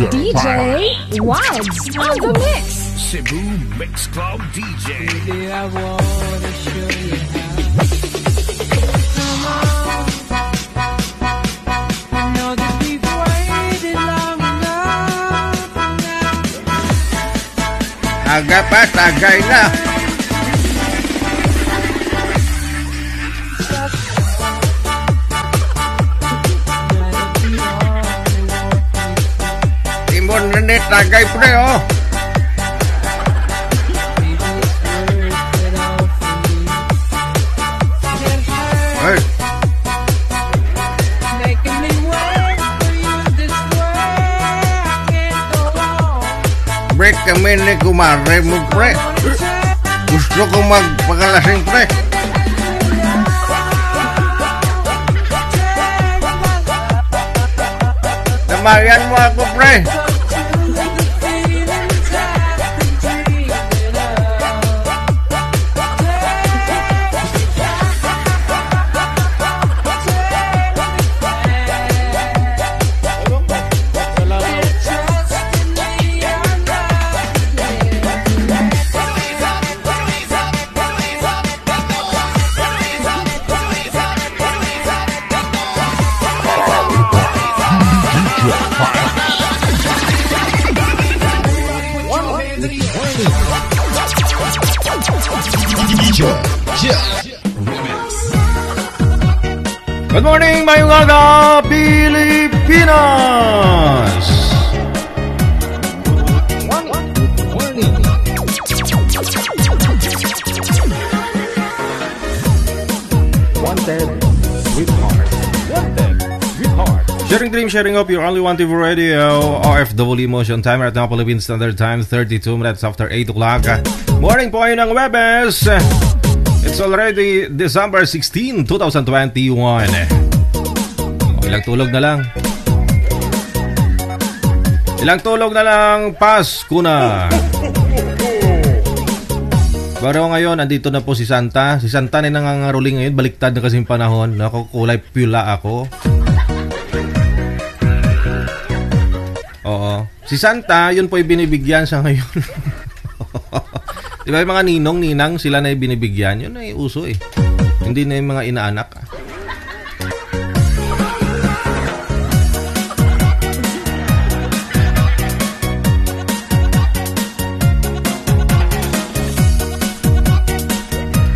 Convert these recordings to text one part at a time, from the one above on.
DJ Wags on the mix. Cebu Mix Club DJ. I wanna show you how. I know that we've waited long enough now. Aga pa, tagay na. Timon na tagay pre, oh. Hey. Making me wait for you this way. I can't go on. Break kami ni kumare mo pre. Gusto ko magpakalasing pre. Tamayan mo ako pre. Good morning, mayong aga, Pilipinas! Wanted, sweetheart. Wanted, sweetheart. Sharing dream, sharing hope, your only one TV radio, OFW Motion Timer at ng Philippine Standard Time, 32 minutes after 8 o'clock. Morning po kayo ng Webes. It's already December 16, 2021. Ilang tulog na lang. Ilang tulog na lang, Pasko na. Pero ngayon, andito na po si Santa. Si Santa na nangangaruling ngayon. Baliktad na kasing panahon. Nakukulay pula ako. Oo. Si Santa, yun po ay binibigyan sa ngayon. Diba yung mga ninong, ninang, sila na yung binibigyan. Yun ay uso eh. Hindi na yung mga inaanak.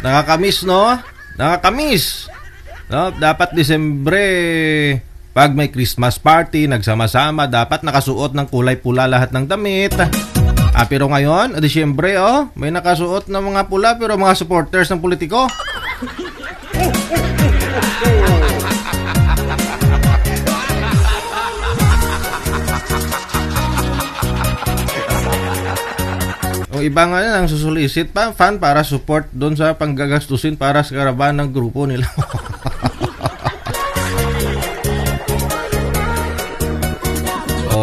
Nakakamiss, no? Nakakamiss. No? Dapat Disyembre, pag may Christmas party, nagsama-sama, dapat nakasuot ng kulay pula lahat ng damit. Pero ngayon, Disyembre, may nakasuot ng mga pula pero mga supporters ng politiko. O iba nga nang susulisit pa fan para support doon sa panggagastusin para sa karaban ng grupo nila.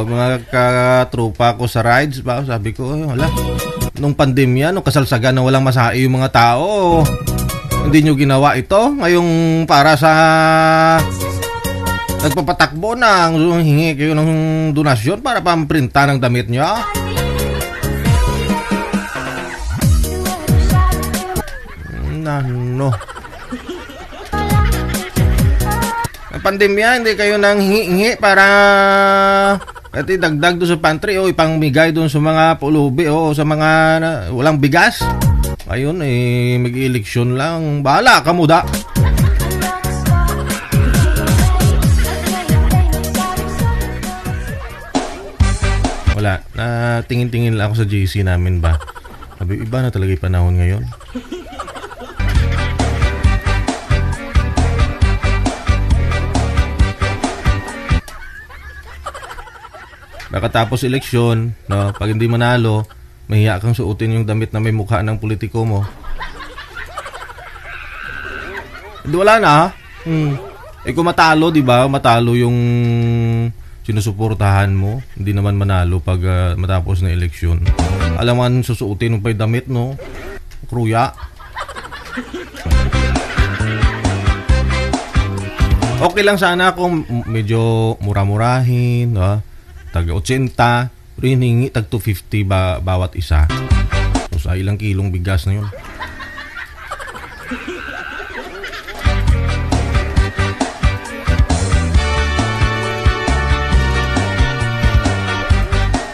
mga katrupa ko sa rides ba, sabi ko, wala. Nung pandemya, nung kasalsagan na walang masahe yung mga tao, hindi nyo ginawa ito. Ngayong para sa nagpapatakbo na, hingi kayo ng donasyon para pamprinta ng damit nyo. No. Ang pandemya, hindi kayo nang hingi para at idagdag doon sa pantry o ipangmigay doon sa mga pulubi o sa mga walang bigas. Ayun, mag-eleksyon lang. Bahala ka muda. Wala. Tingin-tingin lang ako sa JC namin ba. Sabi, iba na talaga yung panahon ngayon. Pagkatapos eleksyon, no, pag hindi manalo, mahiya kang suotin yung damit na may mukha ng politiko mo. Hindi, wala na. Kung matalo, di ba? Matalo yung sinusuportahan mo. Hindi naman manalo pag matapos na eleksyon. Alam mo, susuotin mo pa yung damit, no? Kruya. Okay lang sana kung medyo mura-murahin, no? Tag 80, pero hiningi tag 250 bawat isa. So sa ilang kilong bigas na yun.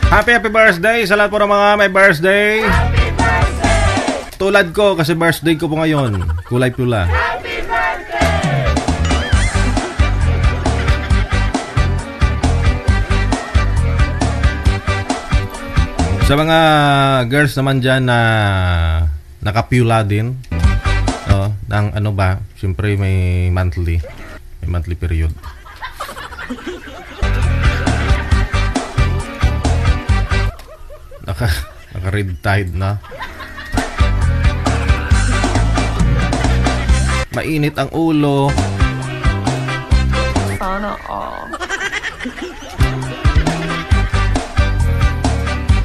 Happy birthday sa lahat po ng mga may birthday. Happy birthday! Tulad ko kasi birthday ko po ngayon. Kulay pula. Happy birthday! Sa mga girls naman dyan na nakapula din, ng ano ba, siyempre may monthly period. Naka-red tide na. Mainit ang ulo. Sana all.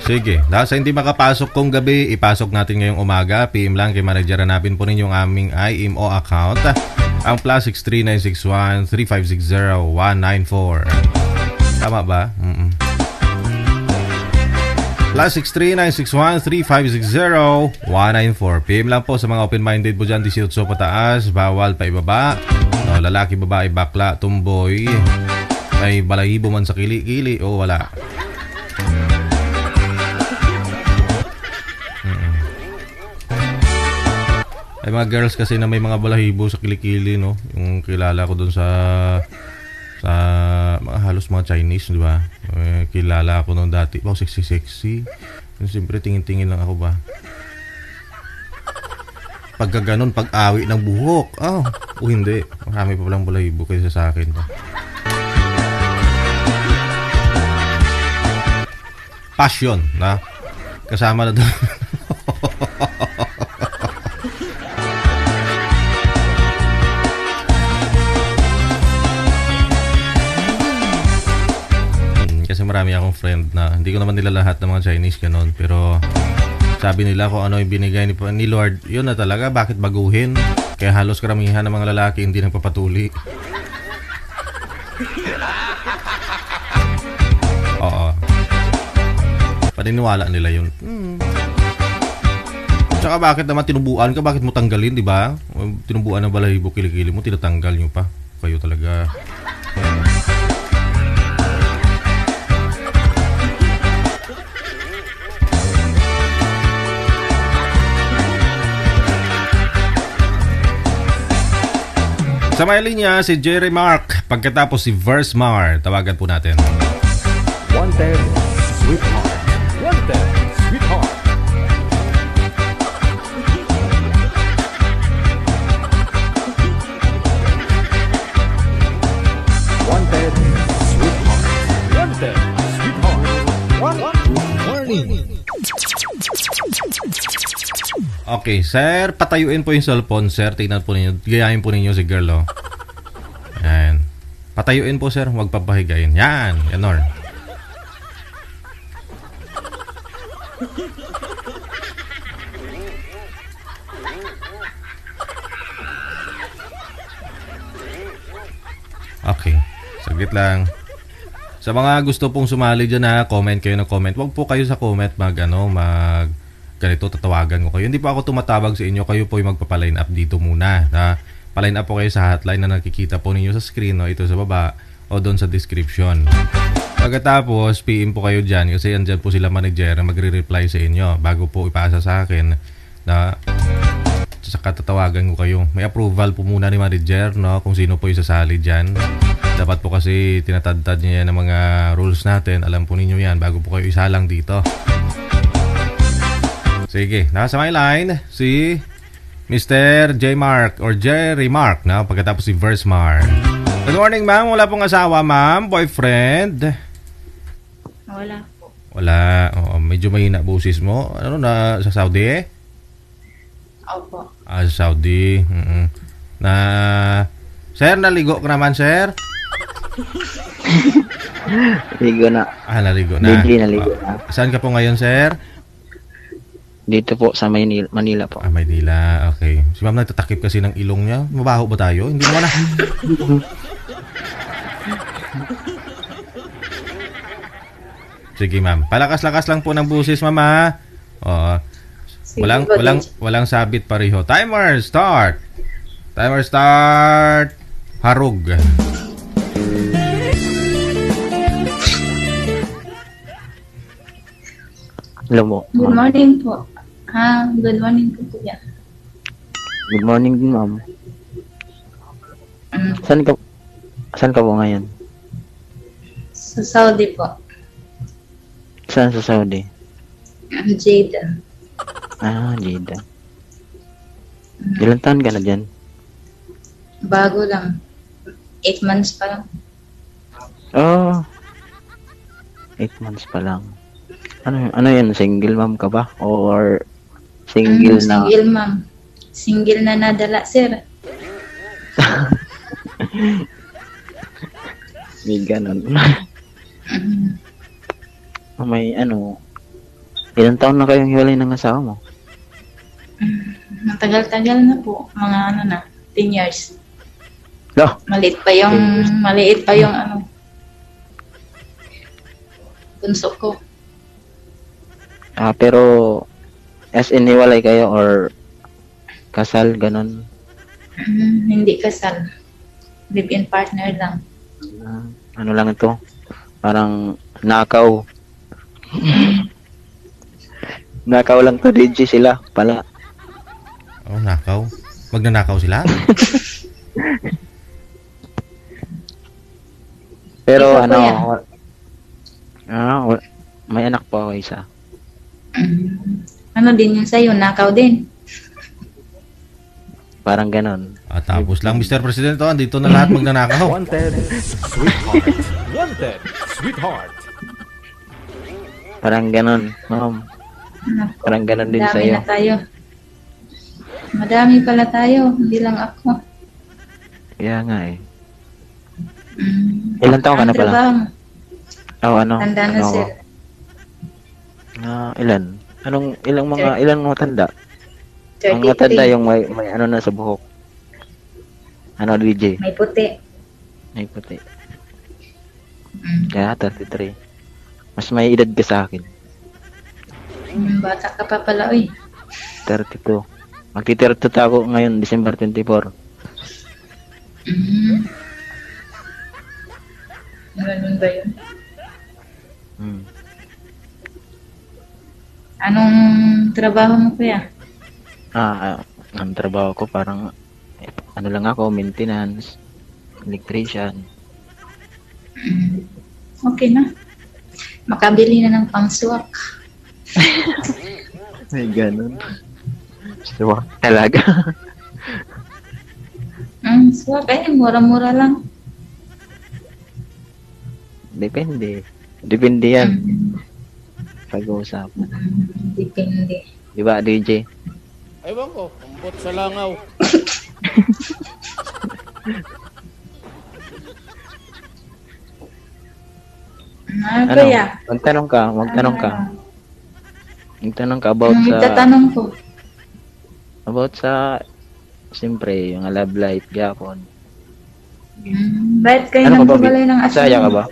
Sige, dahil sa hindi makapasok kong gabi, ipasok natin ngayong umaga. PM lang kay manager, hanapin po ninyo ang aming IMO account. Ang plus 63961-3560-194. Tama ba? Plus 63961-3560-194. PM lang po sa mga open-minded po dyan. 18 pataas, bawal pa ibaba. No, lalaki, babae, bakla, tumboy. May balahibo man sa kili-kili o wala. Ay, mga girls kasi na may mga balahibo sa kilikili, no? Yung kilala ko doon sa mga halos mga Chinese, di ba? Kilala ako noon dati. Wow, sexy. Siyempre, tingin-tingin lang ako ba? Pagka ganun, pag-awi ng buhok. Hindi. Marami pa palang balahibo kaysa sa akin. Passion, na? Kasama na doon. Kasi marami akong friend na hindi ko naman nila lahat ng mga Chinese ganon, pero sabi nila kung ano yung binigay ni Lord, yun na talaga, bakit baguhin? Kaya halos karamihan ng mga lalaki hindi nagpapatuli. Oo. Paniniwala nila yun. Tsaka bakit naman tinubuan ka? Bakit mo tanggalin, di ba? Tinubuan ng balahibo, kilikili mo, tinatanggal nyo pa. Kayo talaga. Sa may linya, si Jerry Mark. Pagkatapos si Verse Mar. Tawagan po natin. Wanted, sweetheart. Wanted, sweetheart. Wanted, sweetheart. Wanted, sweetheart. Warning. Okay, sir, patayuin po yung cellphone, sir. Tingnan po ninyo. Gayahin po ninyo si girl, oh. Yan. Patayuin po, sir. Huwag papahigayin. Yan. Ganun. Okay. Saglit lang. Sa mga gusto pong sumali dyan na comment kayo ng comment. Huwag po kayo sa comment mag ganito, tatawagan ko kayo. Hindi po ako tumatawag sa inyo. Kayo po yung magpapaline up dito muna. Paline up po kayo sa hotline na nakikita po ninyo sa screen, no? Ito sa baba o doon sa description. Pagkatapos, PM po kayo dyan kasi andyan po sila manager na magre-reply sa inyo bago po ipasa sa akin na saka tatawagan ko kayo. May approval po muna ni manager, no? Kung sino po yung sasali dyan. Dapat po kasi tinatadtad niya ng mga rules natin. Alam po ninyo yan bago po kayo isalang dito. Sige, nasa my line si Mr. J. Mark or Jerry Mark, na pagkatapos si Versmar. Good morning, ma'am. Wala pong asawa, ma'am? Boyfriend? Wala po. Wala. Medyo mahina busis mo. Ano na, sa Saudi eh? Opo. Sa Saudi. Na, sir, naligo ka naman, sir? Ligo na. Naligo na. Naligo na. Saan ka po ngayon, sir? Dito po sa Manila po. Manila. Okay. Si ma'am nagtatakip kasi ng ilong niya. Mabaho ba tayo? Hindi naman na. Sige, ma'am. Palakas-lakas lang po ng busis, mama. Walang sabit pareho. Timer start. Harug. Hello mo. Good morning po. Good morning po, kuya. Good morning din, ma'am. Saan ka po ngayon? Sa Saudi po. Saan sa Saudi? Jeddah. Jeddah. Ilang taon ka na dyan? Bago lang. 8 months pa lang. 8 months pa lang. Ano yan? Single mom ka ba? Or single na? Single mom. Single na nadala, sir. May ganon. May ilang taon na kayong hiwalay ng asawa mo? Matagal-tagal na po. Mga 10 years. No. Maliit pa yung bunso ko. Pero as in hiwalay kayo or kasal, ganon? Hindi kasal. Live-in partner lang. Ano lang ito? Parang nakaw. Nakaw lang to, DJ sila pala. Nakaw? Magnanakaw sila? Pero Ikaw may anak po ako isa. Ano din yun sa'yo? Nakaw din. Parang ganon. Tapos lang, Mr. President, andito na lahat magnanakaw. Wanted, sweetheart. Wanted, sweetheart. Parang ganon, ma'am. Parang ganon din Madami sa'yo. na tayo. Madami pala tayo. Hindi lang ako. Kaya nga eh. Ilan taon ka na pala? Tanda na, sir. Ilan? Ilang mga tanda? 33. Ang matanda yung may na sa buhok. DJ? May puti. May puti. Kaya 33. Mas may edad ka sa akin. Bata ka pa pala, uy. 32. Magti-32 ako ngayon, December 24. Ganun ba yun? Anong trabaho mo, kuya? Ang trabaho ko parang lang ako, maintenance, electrician. Okay na. Makabili na ng pang-swak. Ay, ganun. Swak talaga. Swak mura-mura lang. Depende yan. Pag-uusapan. Depende. Di ba, DJ? Ewan ko, umbot sa langaw. Kuya? Magtanong ka. Yung tanong ka about Ang sa itatanong ko. siyempre, yung love life gyapon. Bakit kayo Ano ka ba? naghiwalay ng asawa? Bisaya ka ba?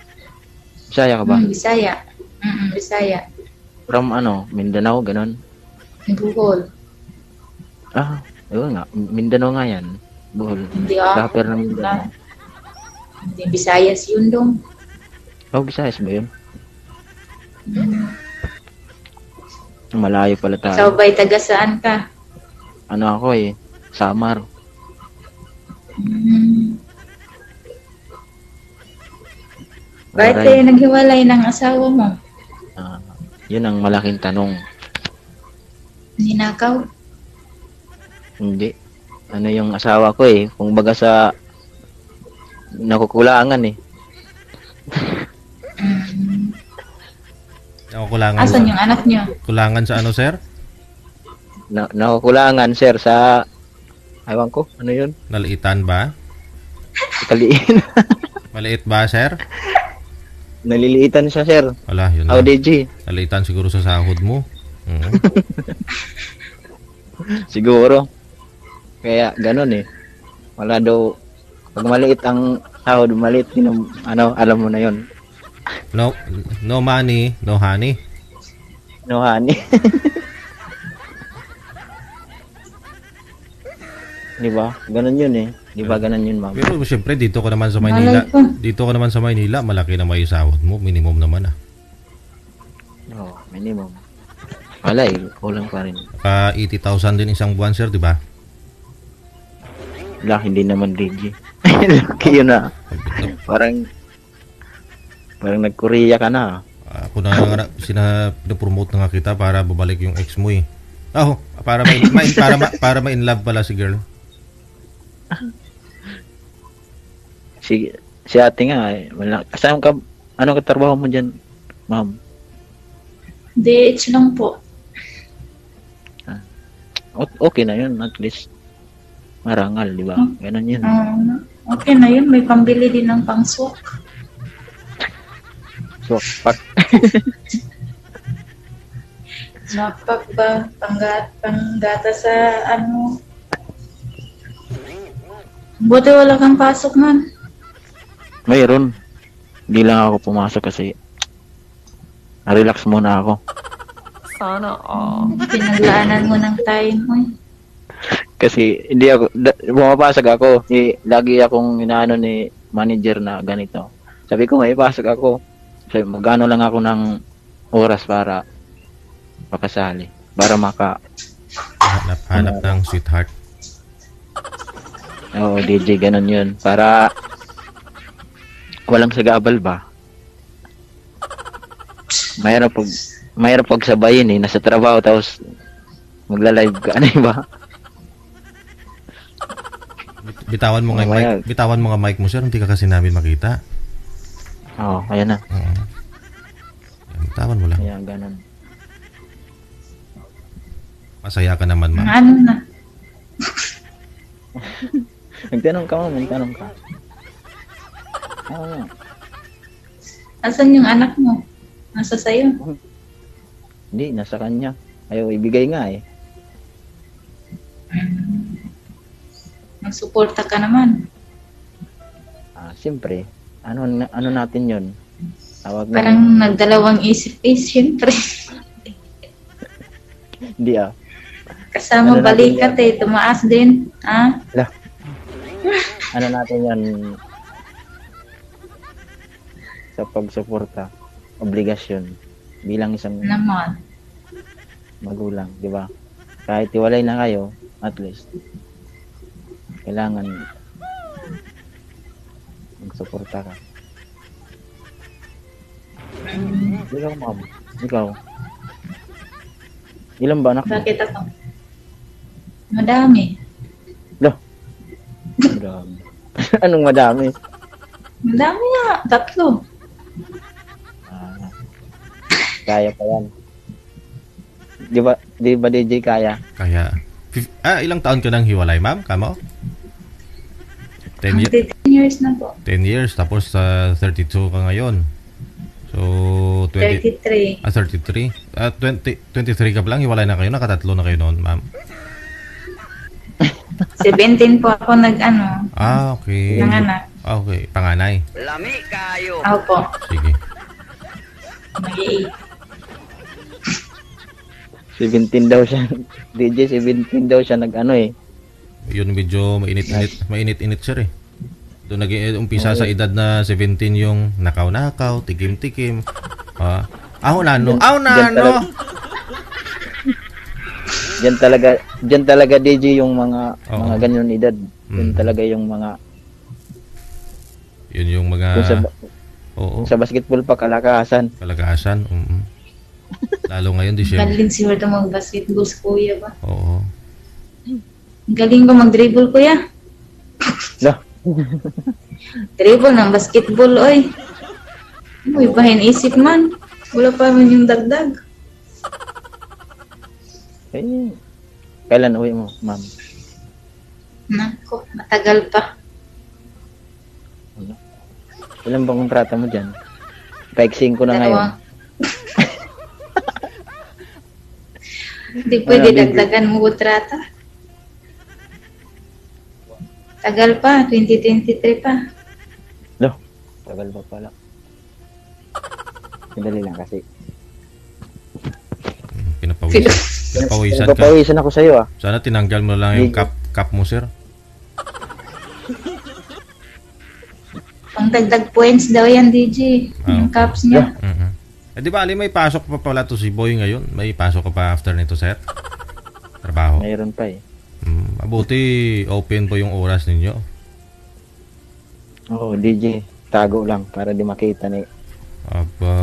Bisaya ka ba? Bisaya. Bisaya. From Mindanao, ganun. Buhol. Ah, yun nga. Mindanao nga yan. Bohol. Hindi ako. Rapper ng Mindanao. Hindi, Visayas yun dong. Oh, Visayas ba yun? Malayo pala tayo. Ikaw ba'y taga saan ka? Ano ako Samar. Bakit Aray. kayo naghiwalay ng asawa mo? Yun ang malaking tanong. Ninakaw? Hindi. Ano yung asawa ko kung baga sa nakukulangan Kulangan Asan yung anak niyo? Kulangan sa ano, sir? Nakukulangan, sir, sa ewan ko, ano yun? Naliitan ba? Kaliin. Maliit ba, sir? Naliliitan siya, sir. Wala, yun How lang. did you? Naliitan siguro sa sahod mo. Siguro. Kaya ganun Wala daw, pag maliit ang sahod, maliit din alam mo na yun. No money, no honey. No, honey. Di ba? Ganun yun Di ba ganun yun, ma'am? Pero siyempre dito ka naman sa Maynila. Malay ko. Dito ka naman sa Maynila, malaki na may sahod mo, minimum naman Oo, minimum. Wala kulang pa rin. Ka 80,000 din isang buwan, sir, di ba? Wala, hindi naman DJ. Laki yun Parang nag-Korea ka na. Ako na pinapromote na nga kita para babalik yung ex mo para para ma-in love pala si girl. Si ate nga Saan ka, ano ka trabaho mo dyan, ma'am? DH lang po. Okay na yun, at least marangal, di ba? Ganun yun. Okay na yun, may pambili din ng pangswak. So, Swak ba? Panggata sa ano? Buti wala kang pasok man. mayroon. Hindi lang ako pumasok kasi na-relax muna ako. Sana all. Pinaglaanan mo ng time mo. Kasi hindi ako, bumapasok ako. Lagi akong inaano ni manager na ganito. Sabi ko, may pasok ako. Sabi, magano lang ako ng oras para makasali. Para Hanap ng sweetheart. Oo, DJ, ganun yun. Para walang sagabal ba? Mayroon pag sabayin nasa trabaho tapos magla-live ka, ano ba? Bitawan mo nga yung mic. Bitawan mo nga mic mo, sir. Hindi ka kasi namin makita. Oo, ayan na. Bitawan mo lang. Ayan, ganun. Masaya ka naman, ma'am. Ano na? Nagtanong ka, ma'am. Nagtanong ka. Oo. Asan yung anak mo? Nasa sayo? Hindi, nasa kanya. Ayaw, ibigay nga Magsuporta ka naman. Siyempre. Ano natin yun? Tawag na. Parang nagdalawang isip siyempre. Hindi Kasama Ano balikat tumaas din. Ano natin yan? Sa pagsuporta. Obligasyon. Bilang isang Naman. magulang, di ba? Kahit iwalay na kayo, at least kailangan magsuporta ka. Ikaw, ma'am. Ikaw. Ilan ba anak mo? Bakit ako? Madami. Madami. Anong madami? Madami nga. 3. Kaya pa yan. Di ba DJ kaya? Kaya, ilang taon ka nang hiwalay, ma'am? Kamo? 10 10 years na po. 10 years, tapos 32 ka ngayon. So, Oh, 33. 33. 23 ka pa lang, hiwalay na kayo, nakatatlo na kayo noon, ma'am. 17 po ako nag-ano, Okay. nanganak. Okay, panganay. Opo, Sige. mag-8. 17 daw siya. DJ, 17 daw siya nag-ano eh. Yun medyo mainit-init sir eh. Doon nag-umpisa sa edad na 17 yung nakaw-nakaw, tikim-tikim. Aho nano. Diyan talaga DJ yung mga Oo. mga ganyan edad. Yun Mm. talaga yung mga Yun yung mga kung sa, oo, kung sa basketball pa kalakasan. kalagasan. Lalo ngayon di siya. Galing si Werto mag-basketball si kuya ba? Oo. Galing ko mag-dribble kuya. No. Dribble ng basketball, oy. Uy, bahin isip man. Wala pa man yung dagdag. Eh, kailan uwi mo, ma'am? Nako, matagal pa. Ilan bang kontrata mo dyan? Paiksing ko na ngayon. Dalawa. Hindi pwede Ano, dagdagan mo kontrata. Tagal pa, 2023 pa. No, tagal pa pala. Madali lang kasi. Pinapawisan ka. Napapawisan ako sa'yo ah. Sana tinanggal mo lang yung cap mo sir. Pang dagdag points daw yan, DJ. Yung Okay. caps niya. Eh di ba Ali, may pasok pa pala to si Boy ngayon? May pasok ka pa after nito sir? Trabaho. Mayroon pa eh. Mabuti open po yung oras ninyo. Oo, DJ. Tago lang para di makita ni. Aba.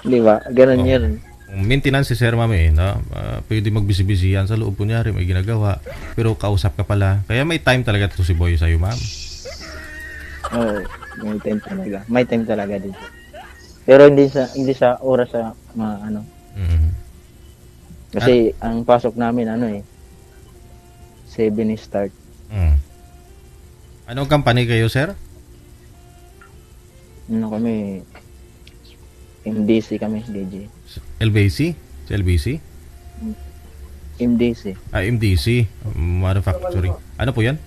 Di ba? Ganun Oo. yun. Maintenance si Sir Mami, no? Pwede magbisi-bisihan sa loob kunyari, may ginagawa. Pero kausap ka pala. Kaya may time talaga to si Boy sa'yo, ma'am. Oo, may time talaga. May time talaga DJ. Pero hindi sa oras sa mga ano. Mhm. Kasi ang pasok namin ano eh 7 is start. Anong company kayo, sir? Ano kami MDC kami DJ. LBC? Si LBC? MDC. MDC. Manufacturing. Ano po yan?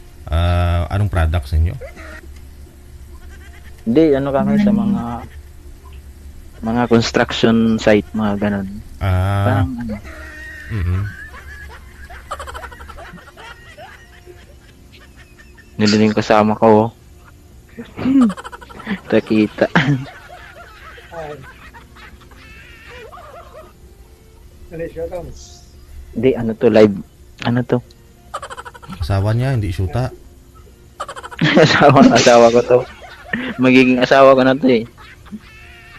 Anong products ninyo? Hindi, ano kami sa mga construction site, mga ganun. Parang ano. Nila yung kasama ko. Takita. Hindi, ano to, live. Ano to? Asawa niya, hindi syuta. asawa ko to. Magiging asawa ko na to eh.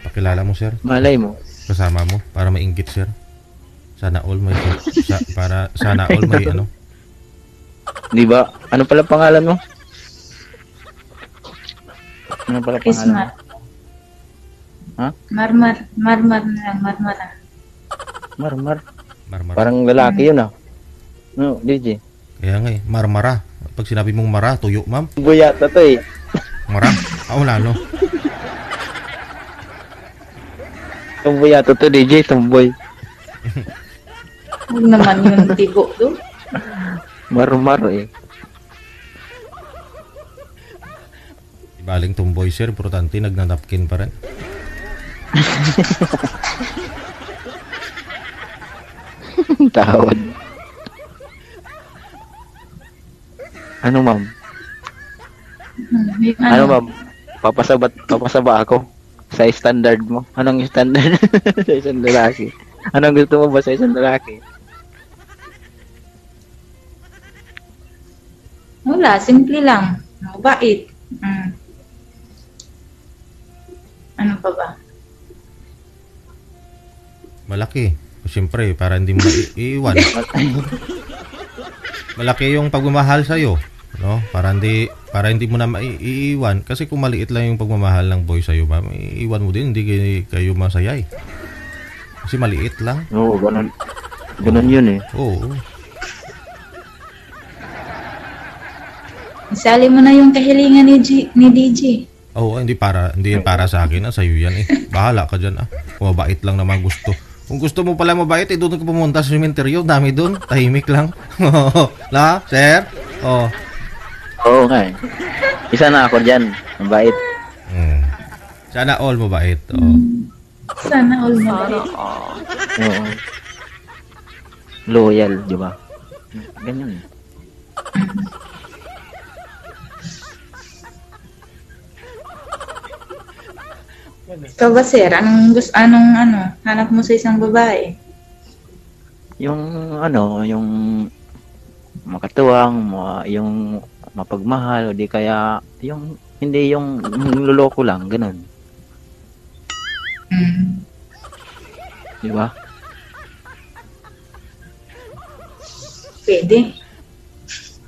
Pakilala mo, sir. Malay mo. Kasama mo para mainggit, sir. Sana all may sana all may ano. Di ba? Ano pala pangalan mo? Ano pala pangalan mo? Christmas. Ha? Marmar na lang, marmara. Marmar. Marmara. Parang lalaki yun ah. No, DJ. Kaya nga eh, marmara. Pag sinabi mong mara, tuyo, ma'am. Buyata to eh. Mara? Wala, no? Tumboy yata to DJ, tumboy. Huwag naman yung tigo to. Marmar eh. Ibaling tumboy, sir. Importante, nagnanapkin pa rin. Tawad. Ano ma'am? Yung Ano ma'am? Papasaba ako sa standard mo. Anong standard sa isang lalaki? Anong gusto mo ba sa isang lalaki? Wala, simple lang. Mabait. Ano pa ba? Malaki. Siyempre, para hindi mo iiwan. Malaki yung pagmamahal sa'yo. No? Para hindi mo na maiiwan. Kasi kung maliit lang yung pagmamahal ng boy sa'yo, ma'am, iiwan mo din, hindi kayo masaya eh. Kasi maliit lang. Oo, ganun. Ganun yun eh. Oo. Isali mo na yung kahilingan ni DJ. Oo, hindi para sa akin, sa iyo yan eh. Bahala ka diyan ah. Kung mabait lang naman gusto. Kung gusto mo pala mabait, doon ka pumunta sa sementeryo, dami doon, tahimik lang. La, sir? Oh. Oo nga eh. Isa na ako dyan. Mabait. Sana all mabait. Oh. Sana all mabait. Oo. Loyal, di ba? Ganyan. Ikaw ba, sir? Anong hanap mo sa isang babae? Yung yung makatuwang, yung mapagmahal, o di kaya yung hindi yung luloko lang, ganun. Di ba? Pwede.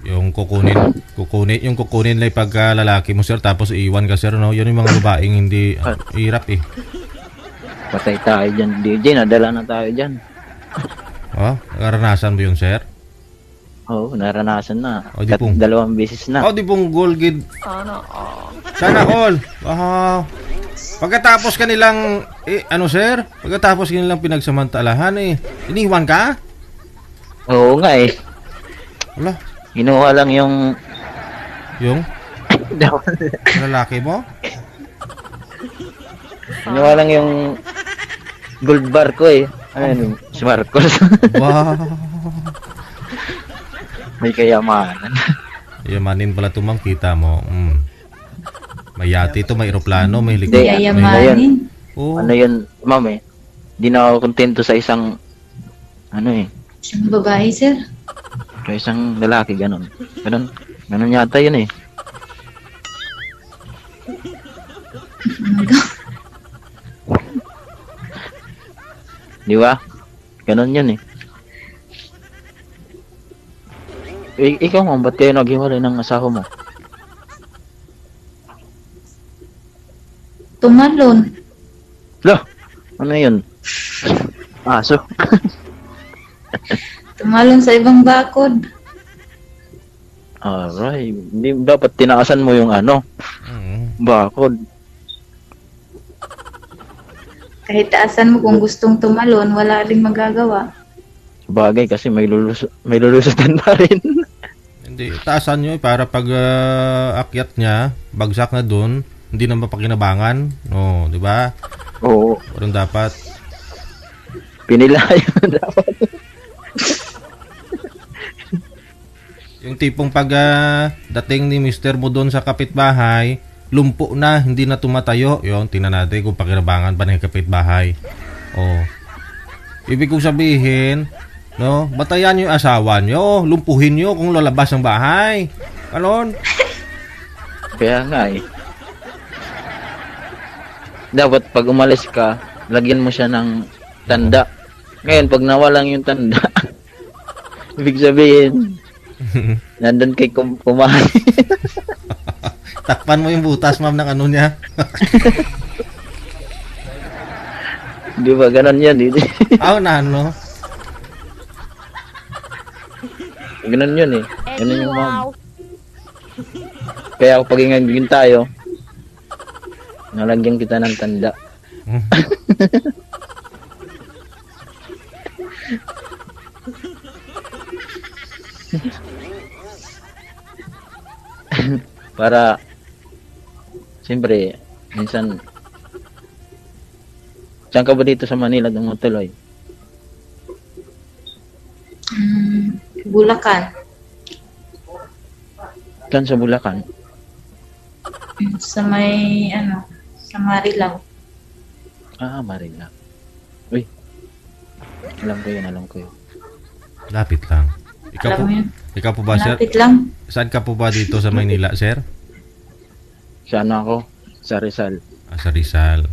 Yung kukunin lang pagka lalaki mo sir tapos iiwan ka sir no. Yun yung mga babaeng hindi hirap eh. Patay tayo dyan, DJ, nadala na tayo dyan. Oh, naranasan mo yun sir? Oo, naranasan na. O, di pong 2 beses na. Oh, di pong goal gid. Sana all. Wow. Pagkatapos kanilang sir? Pagkatapos kanilang pinagsamantalahan iniwan ka? Oo nga eh. Wala. Ginawa lang yung lalaki mo? Ginawa lang yung gold bar ko eh. Ano, si Marcos. Wow. May kayamanan. Yamanin pala tumang kita mo. May yate ito, may eroplano, may Hindi, helicopter. Yayamanin. Oh. Ano yun, ma'am eh. Di na ako kontento sa isang Isang babae, sir. sa isang lalaki, ganun. Ganun yata yun eh. Di ba? Ganun yun eh. Ikaw mo, ba't kayo naghiwalay ng asawa mo? Tumalon. Lo, ano yun? Aso. Tumalon sa ibang bakod. Alright. Hindi dapat tinaasan mo yung bakod. Kahit taasan mo kung gustong tumalon, wala ring magagawa. Bagay kasi may lulusutan pa rin. Hindi, taasan nyo para pag akyat niya, bagsak na doon, hindi na mapakinabangan. No, di ba? Oo. Parang dapat. Pinilayo na dapat. Yung tipong pag dating ni Mr. mo doon sa kapitbahay, lumpo na, hindi na tumatayo. Yun, tingnan natin kung pakinabangan pa ng kapitbahay. Oh. Ibig kong sabihin, no, batayan yung asawa nyo, lumpuhin nyo kung lalabas ng bahay. Ganon. Kaya nga eh. Dapat pag umalis ka, lagyan mo siya ng tanda. Ngayon, pag nawalang yung tanda, ibig sabihin, nandun kay kumahan. Takpan mo yung butas, ma'am, ng ano niya. Di ba? Ganon yan. Na ano? Ganon yun eh. Ganon yung ma'am. Kaya pag ingagin tayo, nalagyan kita ng tanda. Para siyempre minsan saan ka ba dito sa Manila tumutuloy? Bulacan. Saan sa Bulacan? Sa may, sa Marilao. Marila. Uy. Alam ko yun. Lapit lang. Alam mo yun? Ikaw po ba, sir? Lapit lang. Saan ka po ba dito sa Maynila, sir? Saan ako? Sa Rizal. Sa Rizal.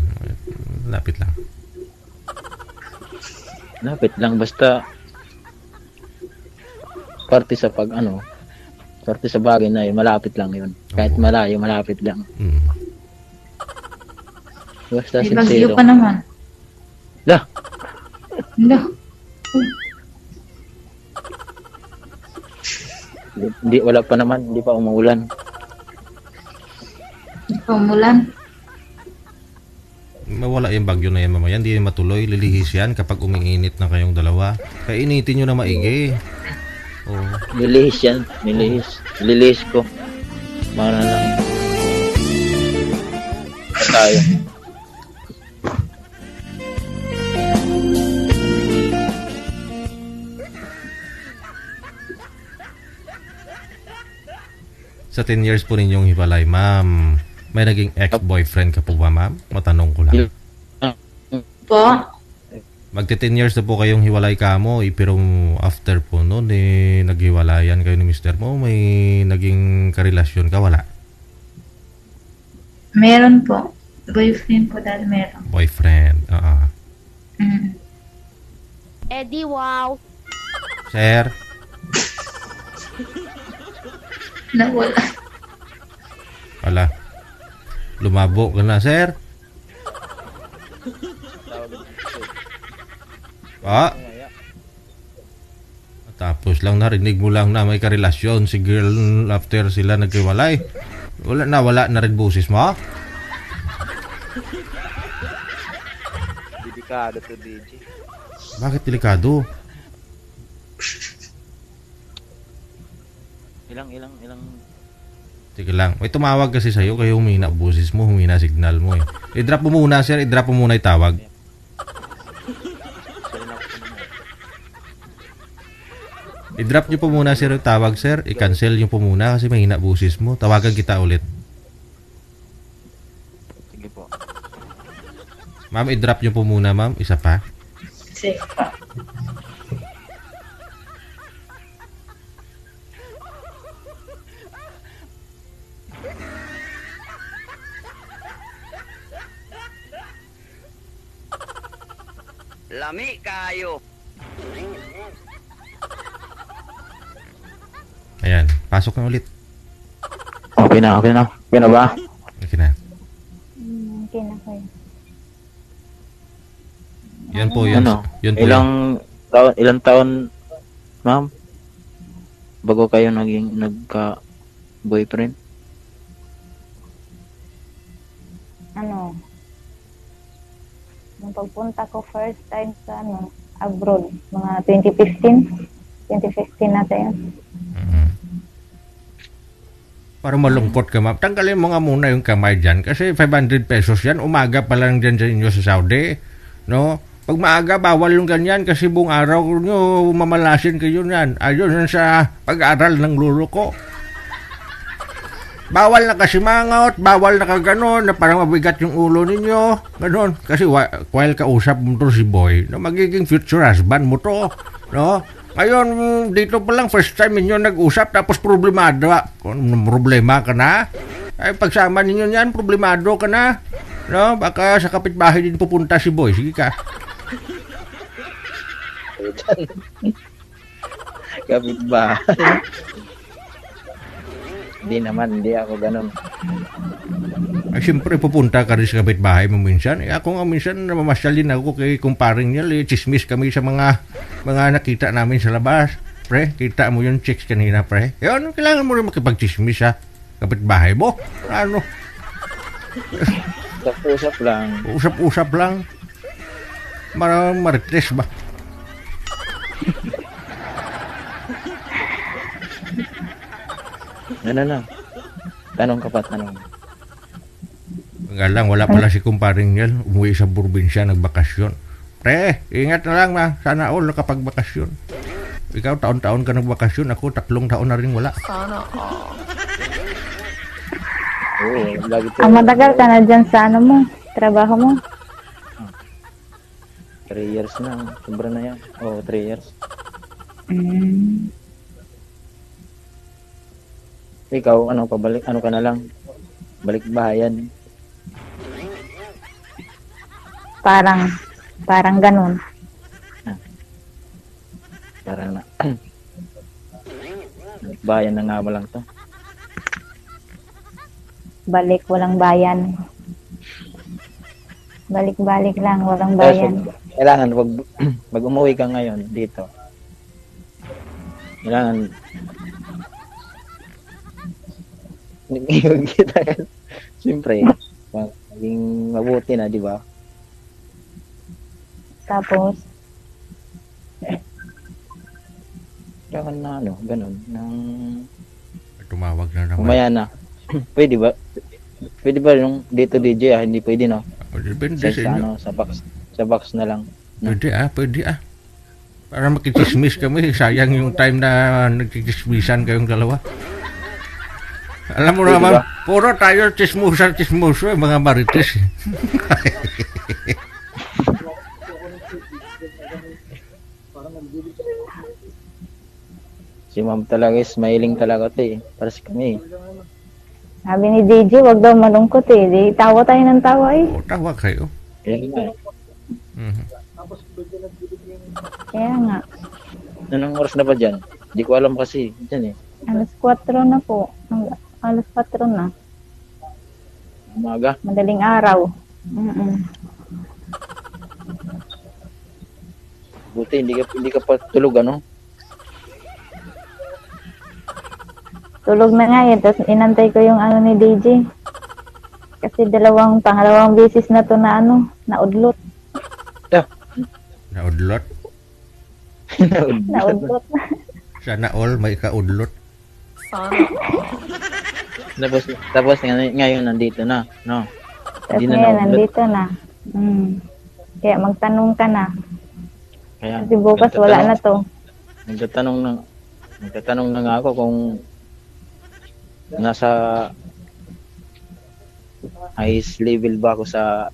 Lapit lang. Lapit lang, basta parte sa parte sa bagay na yun, malapit lang yun. Kahit malayo, malapit lang. Basta May bagyo sincere. pa naman. Lah, wala pa naman, hindi pa umuulan. Umulan. Mawala yung bagyo na yan mamaya. Hindi yan matuloy. Lilihis yan kapag umiinit na kayong dalawa. Kainitin nyo na maigi. Oh. Nilihis yan. Nilihis ko. Para lang. Tayo. Sa 10 years po ninyong hiwalay, ma'am, may naging ex-boyfriend ka po ba, ma'am? Matanong ko lang. Po. Magti 10 years na po kayong hiwalay ka mo, pero after po noon, naghiwalayan kayo ni mister mo, may naging karelasyon ka, wala? Meron po. Boyfriend po dahil meron. Boyfriend, Eddie, wow. Sir, Nawala. wala. Lumabo ka na, sir. Tapos lang narinig mo lang na may karelasyon si girl after sila naghiwalay. Wala na rin boses mo. Delikado to, DJ. Bakit delikado? Ilang. Sige lang. May tumawag kasi sa'yo kaya humina boses mo, humina signal mo eh. I-drop mo muna, sir. I-drop mo muna yung tawag. I-drop nyo po muna, sir, yung tawag, sir. I-cancel nyo po muna kasi mahina boses mo. Tawagan kita ulit. Sige po. Ma'am, i-drop nyo po muna, ma'am. Isa pa. Sige po. Lami kayo. Ayan. Pasok na ulit. Okay na ba? Okay na. Okay na kayo. Yan po, yun. Ano? Yun po Ilang taon, ma'am? Bago kayo nagka-boyfriend? Ano? Nung pagpunta ko first time sa abroad, mga 2015. 2015 na tayo. Para malungkot ka, ma'am. Tanggalin mo nga muna yung kamay dyan kasi 500 pesos yan. Umaga pa lang dyan sa inyo sa Saudi. No? Pag maaga, bawal yung ganyan kasi buong araw nyo mamalasin kayo yan. Ayun yan sa pag-aaral ng luro ko. Bawal na kasi mangot, bawal na kaganon, na parang mabigat yung ulo ninyo. Ganon. Kasi while kausap mo to si boy, no, magiging future husband mo to. No? Ngayon, dito pa lang, first time ninyo nag-usap, tapos problemado. Kung problema ka na, ay pagsama ninyo yan, problemado ka na. No? Baka sa kapitbahay din pupunta si boy. Sige ka. Kapitbahay. Hindi ako ganun. Ay, siyempre, pupunta ka rin sa kapitbahay mo minsan. Ako nga minsan, namamasyal din ako kay kumparing niya. Chismis kami sa mga nakita namin sa labas. Pre, kita mo yung chicks kanina, pre. Yun, kailangan mo rin makipag-chismis, ha? Kapitbahay mo. Ano? Usap lang. Usap-usap lang. Marites ba? Ano? Tanong ka pa. Lang, wala pala si kumparing niya. Umuwi sa probinsya, nagbakasyon. Pre, ingat na lang, ma. Sana all nakapagbakasyon. Ikaw, taon-taon ka nagbakasyon. Ako, 3 taon na rin wala. Oo, lagi to. Matagal ka na dyan sa trabaho mo? 3 years na. Sobra na yan. 3 years. Ikaw, pabalik, ka na lang? Balik bahayan. Parang ganun. Parang na. Bayan na nga mo lang to. Balik, walang bayan. Balik-balik lang, walang bayan. Kailangan, pag umuwi ka ngayon dito, kailangan Siyempre, maging mabuti na, di ba? Tapos, Kaya na ano, ganun, nang Tumawag na naman. umaya na. Pwede ba? Pwede ba yung dito DJ hindi pwede no? Depende Sa, sa inyo. ano, sa box na lang. Pwede ah. Para makichismis kami, sayang yung time na nagchichismisan kayong dalawa. Alam mo Pwede naman, ba? puro tayo chismuso, mga marites. Si ma'am talaga is smiling talaga to eh. Para sa kami. sabi ni DJ, wag daw malungkot eh. Di, tawa tayo ng tawa eh. O, tawa kayo. Kaya nga. Mhm. Kaya nga, Anong oras na ba dyan? Hindi ko alam kasi. Dyan eh. alas 4 na po. Alas 4 na. Umaga. Madaling araw. Mm-mm. Buti hindi ka pa tulog ano? Tulog na nga eh. Tapos inantay ko yung ano ni DJ. Kasi pangalawang beses na to na naudlot. Naudlot. Naudlot. Sana all may kaudlot. Tapos ngayon nandito na, no? Tapos Hindi na ngayon, naudlot. nandito na. Kaya magtanong ka na. Kaya, Kasi bukas wala na to. Nagtatanong na nga ako kung nasa highest level ba ako sa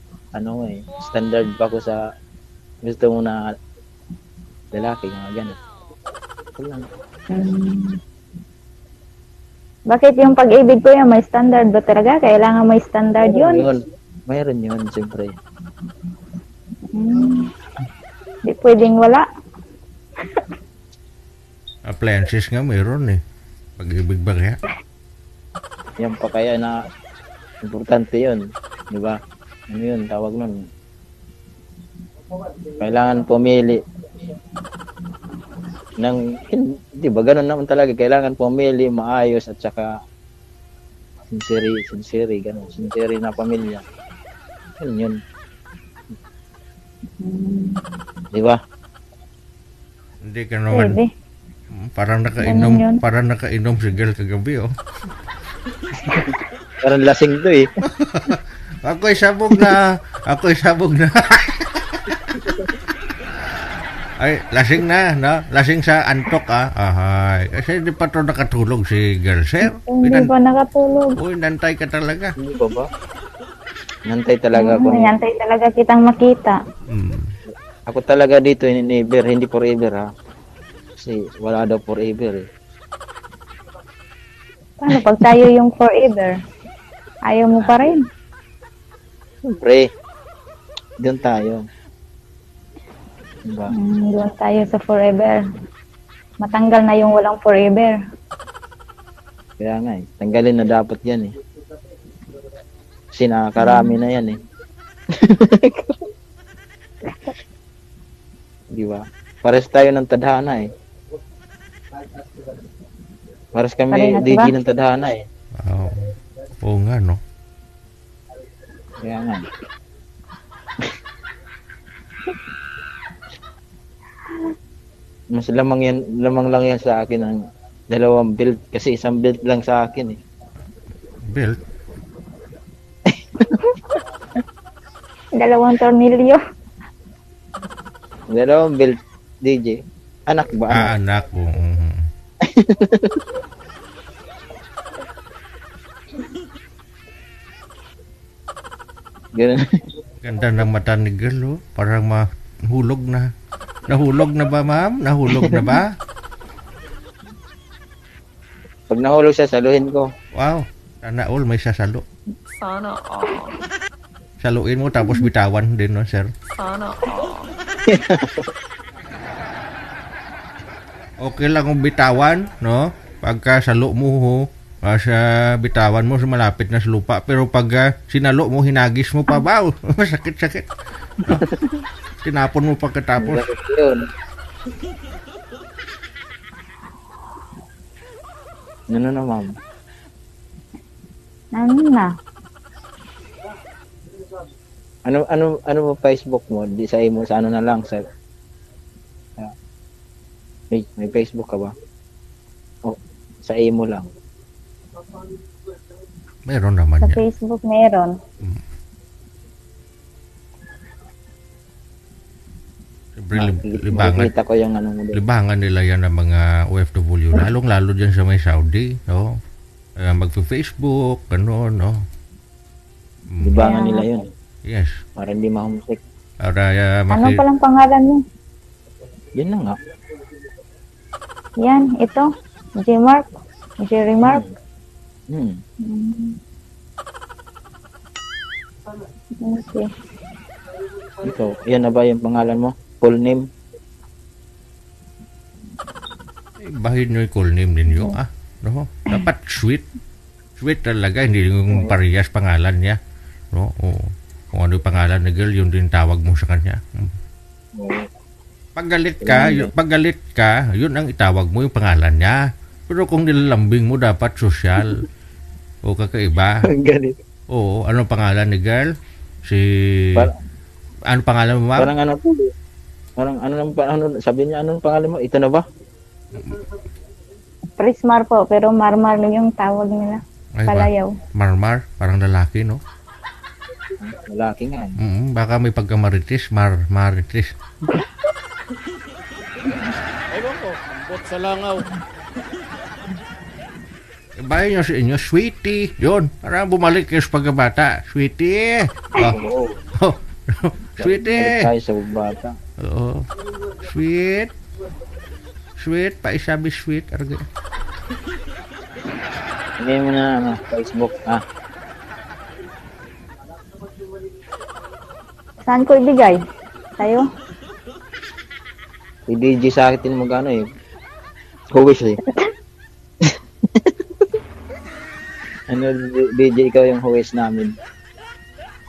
standard ba ako sa gusto mo na lalaki mga ganun. Wala. Bakit yung pag-ibig ko yan, may standard ba talaga? Kailangan may standard yun. Mayroon yun, siyempre. Di pwedeng wala. Appliances nga mayroon eh. Pag-ibig ba kaya? Yan pa kaya na importante yun. Di ba? Ano yun, tawag nun. Kailangan pumili di ba ganun naman talaga, kailangan pumili maayos at saka sincere ganun, sincere na pamilya. Ganun yun. Di ba? Hindi ka naman. Pwede. Ganun yun. Parang nakainom si girl kagabi oh. Parang lasing to eh. Ako'y sabog na. Ay, lasing na, no? Lasing sa antok, ah. Ahay. Kasi hindi pa to nakatulog si girl, sir. Hindi pa nakatulog. Uy, nantay ka talaga. Hindi ba ba? Nantay talaga ako. Nantay talaga kitang makita. Ako talaga dito, never, hindi forever ha. Kasi wala daw forever eh. Paano pag tayo yung forever? Ayaw mo pa rin. Siyempre, doon tayo. Diba? Doon tayo sa forever. Matanggal na yung walang forever. Kaya nga eh, tanggalin na dapat yan eh. Kasi nakakarami na yan eh. Di ba? Pares tayo ng tadhana eh. Pares kami Parehas DJ ba? ng tadhana eh. Oo. Oo nga, no? Kaya nga. Mas lamang lang yan sa akin ang dalawang belt kasi isang belt lang sa akin eh. Belt? 2 tornilyo. Dalawang belt DJ. Anak ba? Ah, anak ko. Ganun. Ganda ng mata ni girl, oh. Parang mahulog na. Nahulog na ba, ma'am? Nahulog na ba? Pag nahulog siya, saluhin ko. Wow. Sana all may sasalo. Sana all. Saluin mo tapos bitawan din, no, sir? Sana all. Okay lang kung bitawan, no? Pagka salo mo, ho, sa bitawan mo, malapit na sa lupa. Pero pag sinalo mo, hinagis mo pa, wow! Sakit-sakit. No? Tinapon mo pagkatapos. Yun. Ano na, ma'am? Ano na? Ano mo Facebook mo? Di sa imo sa ano na lang may Facebook ka ba? O sa imo lang. Meron naman Sa yan. Facebook meron. Siyempre, libangan. Nakikita ko yung ano mo doon. Libangan nila yan ng mga OFW. Lalong-lalo dyan sa may Saudi. No? Magpa-Facebook, gano'n, no? Libangan nila yun. Yes. Para hindi mahumsik. Para Ano palang pangalan mo? Yun na nga. Yan, ito. J-Mark. Jerry Mark. Hmm. Okay. Ito, yan na ba yung pangalan mo? Full name? bahin nyo yung call name ninyo, no? Dapat sweet. Sweet talaga, hindi yung parehas pangalan niya. No? O, kung ano yung pangalan na girl, yun din tawag mo sa kanya. Paggalit ka, yun ang itawag mo yung pangalan niya. Pero kung nilalambing mo, dapat social. O kakaiba. Ganito. Oo, anong pangalan ni girl? Ano pangalan mo, ma'am? Parang ano po. Parang sabi niya, anong pangalan mo? Ito na ba? Prismar po, pero Marmar yung tawag nila. Ay, Palayaw. Marmar, parang lalaki, no? Lalaki nga. Baka may pagkamaritis, maritis. Ewan ko, ambot sa langaw. Bayan nyo sa inyo, sweetie. Yun, parang bumalik kayo sa pagkabata. Sweetie. Oh. Sweetie. Tayo sa bata. Oo. Sweet. Sweet, paisabi sweet. Arga. Hindi mo na Facebook. Saan ko ibigay? Tayo? Si DJ sa akin magano eh. Huwis eh. Ano, DJ, ikaw yung huwis namin.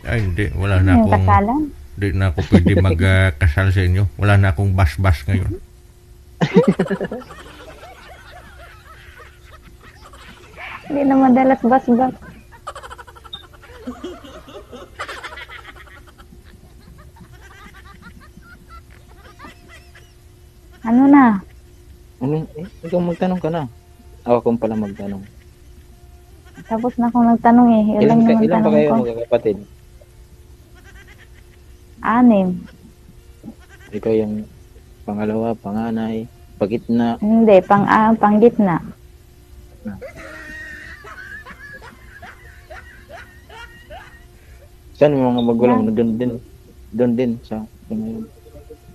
Ay, hindi. Wala na Yung akong... kasalan? Hindi na ako pwede magkasal sa inyo. Wala na akong bas-bas ngayon. Hindi na madalas bas-bas. Ano na? Ikaw magtanong ka na. Ako pala magtanong. Tapos na akong nagtanong eh. Yun lang yung Ilan ba tanong kayo ko. magkakapatid? 6. Ikaw yung pangalawa, panganay, pagitna. Hindi, panggitna. Saan yung mga magulang mo? Doon din sa ngayon.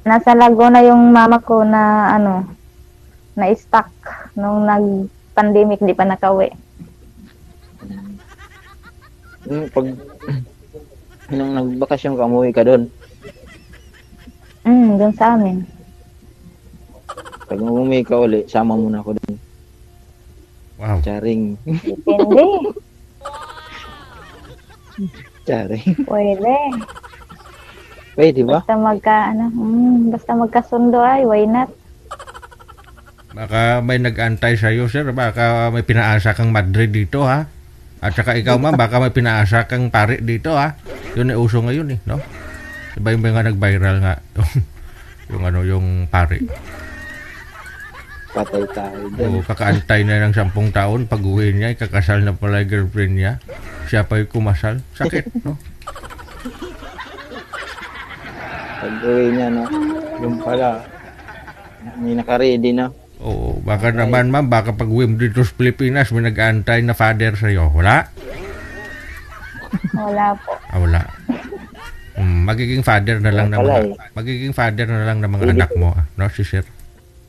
Nasa Laguna yung mama ko na na-stuck nung nag-pandemic, di pa nakauwi. Pag nung nagbakasyon ka, umuwi ka doon. Doon sa amin. Pag umuwi ka uli, sama mo na ako doon. Wow. Charing. Depende. Charing. Pwede. Pwede ba? Basta magkasundo ay, why not? Baka may nag-antay sa'yo, sir. Baka may pinaasa kang Madrid dito, ha? At saka ikaw, ma'am, baka may pinaasa kang pari dito, ha? Yun ay uso ngayon, eh, no? Iba yung nga nag-viral nga. yung pari. Patay tayo doon. O, kakaantay na ng 10 taon. Pag uwi niya, kakasal na pala yung girlfriend niya. Siya pa yung kumasal. Sakit, no? Pag uwi niya, no? Yung pala, may naka-ready na. Oo, baka naman, ma'am, baka pag uwi mo dito sa Pilipinas, may nag-aantay na father sa'yo. Wala? Wala po. Wala. Magiging father na lang ng Wala mga magiging father na lang ng mga anak mo, no, si sir.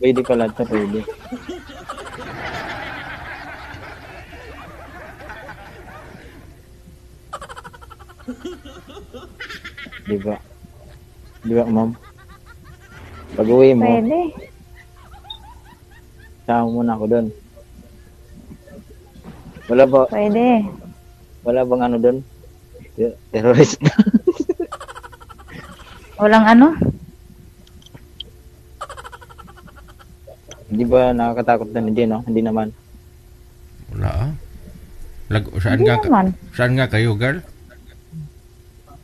Pwede pala ito, pwede. Di ba, ma'am? Pag uwi mo, Pwede. sama mo na ako doon. Wala Pwede. bang ano doon? Terrorist na. Walang Hindi ba nakakatakot na? Hindi, no? Hindi naman. Wala. Hindi naman. Saan nga kayo, girl?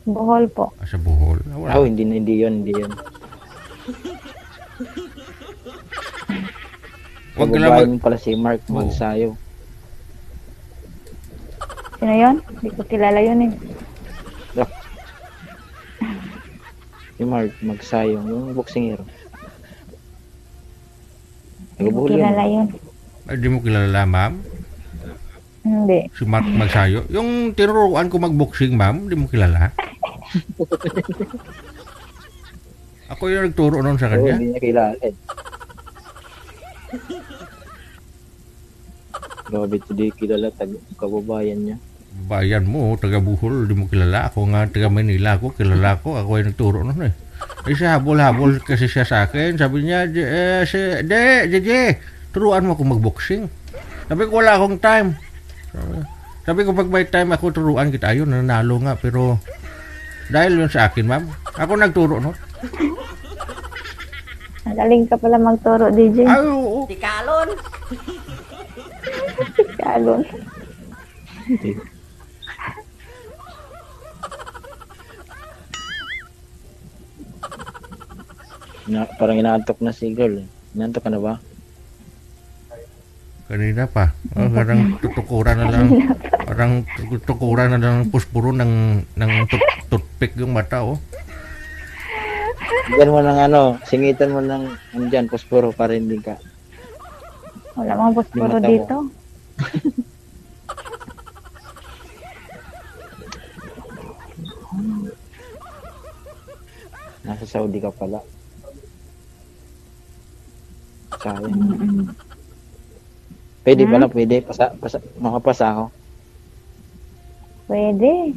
Bohol po. Sa Bohol. Wala. Oh, hindi yun. Huwag ka lang Kababayan pala si Mark Magsayo. Sino yun? Hindi ko kilala yun eh. Si Mark Magsayo, yung boksingero. Hindi ko Nagbuhol kilala yun. yun. Ay, di mo kilala, ma'am? Hindi. Si Mark Magsayo. Yung tinuruan ko magboxing, ma'am, di mo kilala? Ako yung nagturo nun sa Oo, kanya. hindi niya kilala. Grabe, hindi kilala kababayan niya. Bayan mo, taga Bohol, di mo kilala. Ako nga, taga Manila ako, kilala ko. Ako yung nagturo nun eh. Eh, siya habol-habol kasi siya sa akin. Sabi niya, JJ, turuan mo ako magboxing. Sabi ko, wala akong time. Sabi ko, pag may time ako, turuan kita. Ayun, nanalo nga. Pero, dahil yun sa akin, ma'am, ako nagturo nun. Magaling ka pala magturo, DJ. Ay, oo. Kalon. Parang inaantok na si girl. Inaantok ka na ba? Kanina pa. Oh, parang tutukuran na lang. Parang tutukuran na lang ng puspuro ng toothpick yung mata, oh. Diyan mo ng singitan mo ng andyan, posporo para hindi ka. Wala mga posporo Yung mata mo. dito. Nasa Saudi ka pala. Sayang. Pwede pala, pwede. Makapasa ako. Pwede.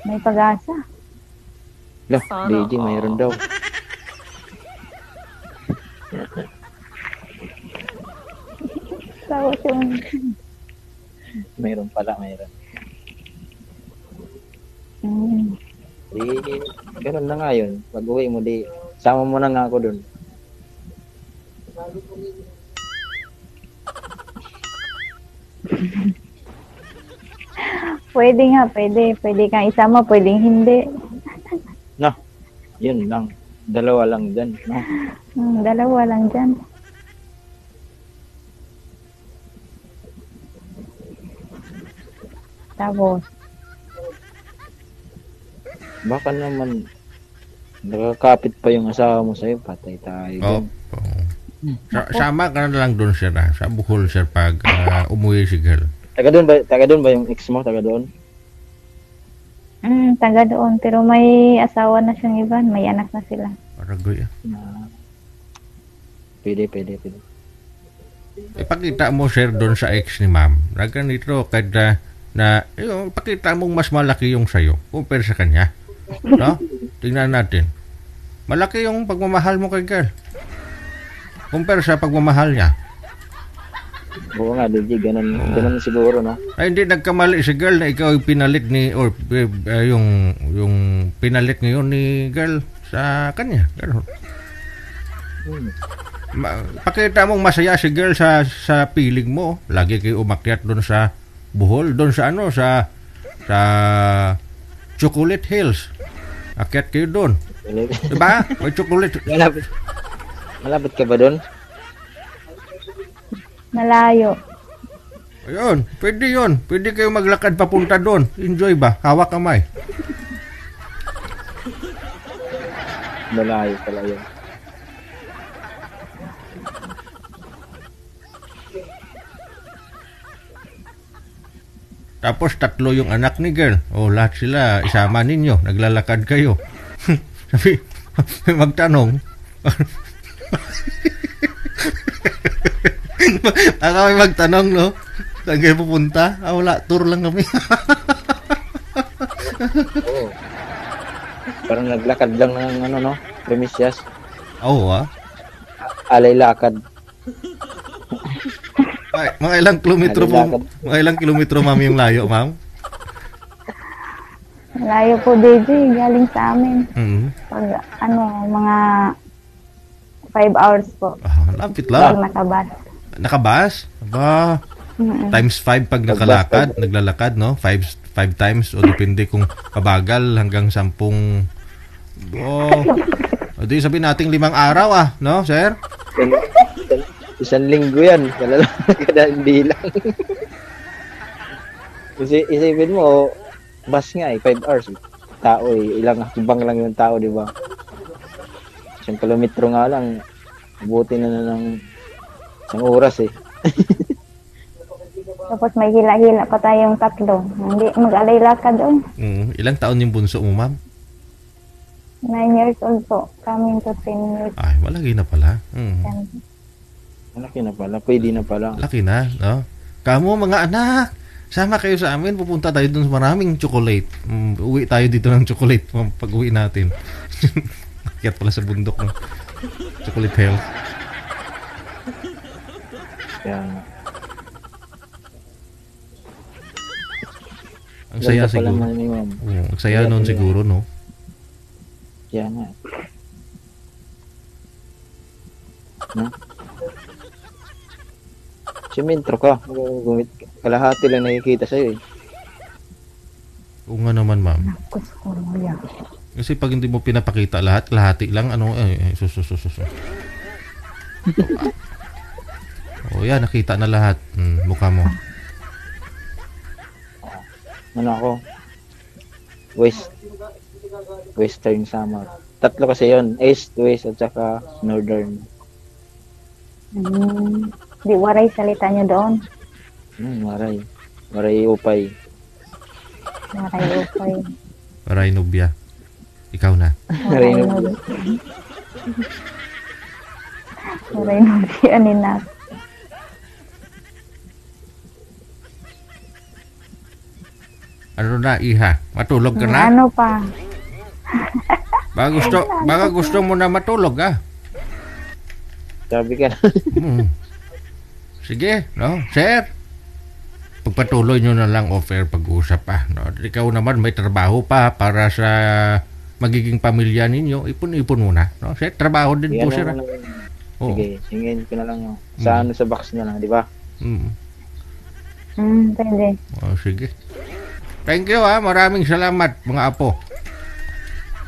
May pag-asa. Lah, DJ, mayroon daw. Tapos yung... Mayroon pala, mayroon. Mm. Ganun na nga yun. Pag uwi mo, sama mo na nga ako dun. Pwede nga, pwede. Pwede kang isama, pwedeng hindi. No, yun lang. Dalawa lang dyan. No? Dalawa lang dyan. Tapos, Baka naman, nakakapit pa yung asawa mo sa'yo. Patay tayo. Oh, dyan. sama ka na lang doon sir, sa Bohol sir, pag umuwi si girl. Taga doon ba yung ex mo? Taga doon? taga doon. Pero may asawa na siyang iba. May anak na sila. Paragoy. Pwede. Ipakita mo sir doon sa ex ni ma'am. Na ganito, kada na pakita mong mas malaki yung sayo compare sa kanya. No? Tingnan natin. Malaki yung pagmamahal mo kay girl. Compare sa pagmamahal niya. Oo nga, DJ. Ganun siguro, no? Ay, hindi nagkamali si girl na ikaw yung pinalit ni yung pinalit ngayon ni girl sa kanya. Ganun. Pakita mong masaya si girl sa piling mo. Lagi kayo umakyat doon sa Bohol, doon sa sa Chocolate Hills. Akyat kayo doon. Diba? May chocolate. Malapit ka ba doon? Malayo. Ayun, pwede yun. Pwede kayo maglakad papunta doon. Enjoy ba? Hawak kamay. Malayo pala yun. Tapos 3 yung anak ni girl. O lahat sila isama ninyo. Naglalakad kayo. Sabi, magtanong. Ako may magtanong, no? Saan kayo pupunta? Wala, tour lang kami. Oo. Parang naglakad lang ng no? Premisyas. Oo, Alay lakad. Ay, mga ilang kilometro po, mga ilang kilometro ma'am yung layo, ma'am? Malayo po, DJ. Galing sa amin. Mm-hmm. Pag, mga 5 hours po. Lapit Pag lang. nakabas. Nakabas? Aba, times 5 pag nakalakad, naglalakad, no? 5 5 times o depende kung pabagal hanggang 10. O di sabihin nating 5 araw no, sir? Isang linggo yan. Kada hindi lang. Kasi isipin mo, bus nga 5 hours. Tao ilang hakbang lang yung tao, di ba? 1 kilometro nga lang, abutin na ng 1 oras Tapos may hila-hila pa tayong 3. Hindi mag-alay lakad doon. Ilang taon yung bunso mo, ma'am? 9 years old po. Coming to 10 years. Ay, malaki na pala. Malaki na pala, pwede na pala. Laki na, no? Kamu mga anak, sama kayo sa amin, pupunta tayo dun sa maraming chocolate. Uwi tayo dito ng chocolate pag uwi natin. Akyat pala sa bundok ng Chocolate Hill. Kaya ang saya ganda pala siguro. man ni ma'am. Ang saya noon siguro, no? Kaya nga. No? Simentro ka. Gumit. Kalahati lang nakikita sa'yo Oo nga naman, ma'am. Gusto mo yan. Kasi pag hindi mo pinapakita lahat, kalahati lang, sus. Yan, nakita na lahat. Mukha mo. Ano ako? Western Samar. 3 kasi yon, East, West, at saka Northern. Di waray salita nyo doon. Waray. Waray upay. Waray upay. Waray nubya. Ikaw na. Waray nubya. Waray nubya ni Nat. Ano na, iha? Matulog ka na? Ano pa? Baka gusto mo na matulog, Sabi ka na. Sige, no? Sir, pagpatuloy nyo na lang offer pag-uusap no? Ikaw naman may trabaho pa para sa magiging pamilya ninyo. Ipon-ipon muna, no? Sir, trabaho din po, sir. Sige, singin ko na lang yung sa sa box na lang, di ba? Pwede. Sige. Thank you, maraming salamat, mga apo.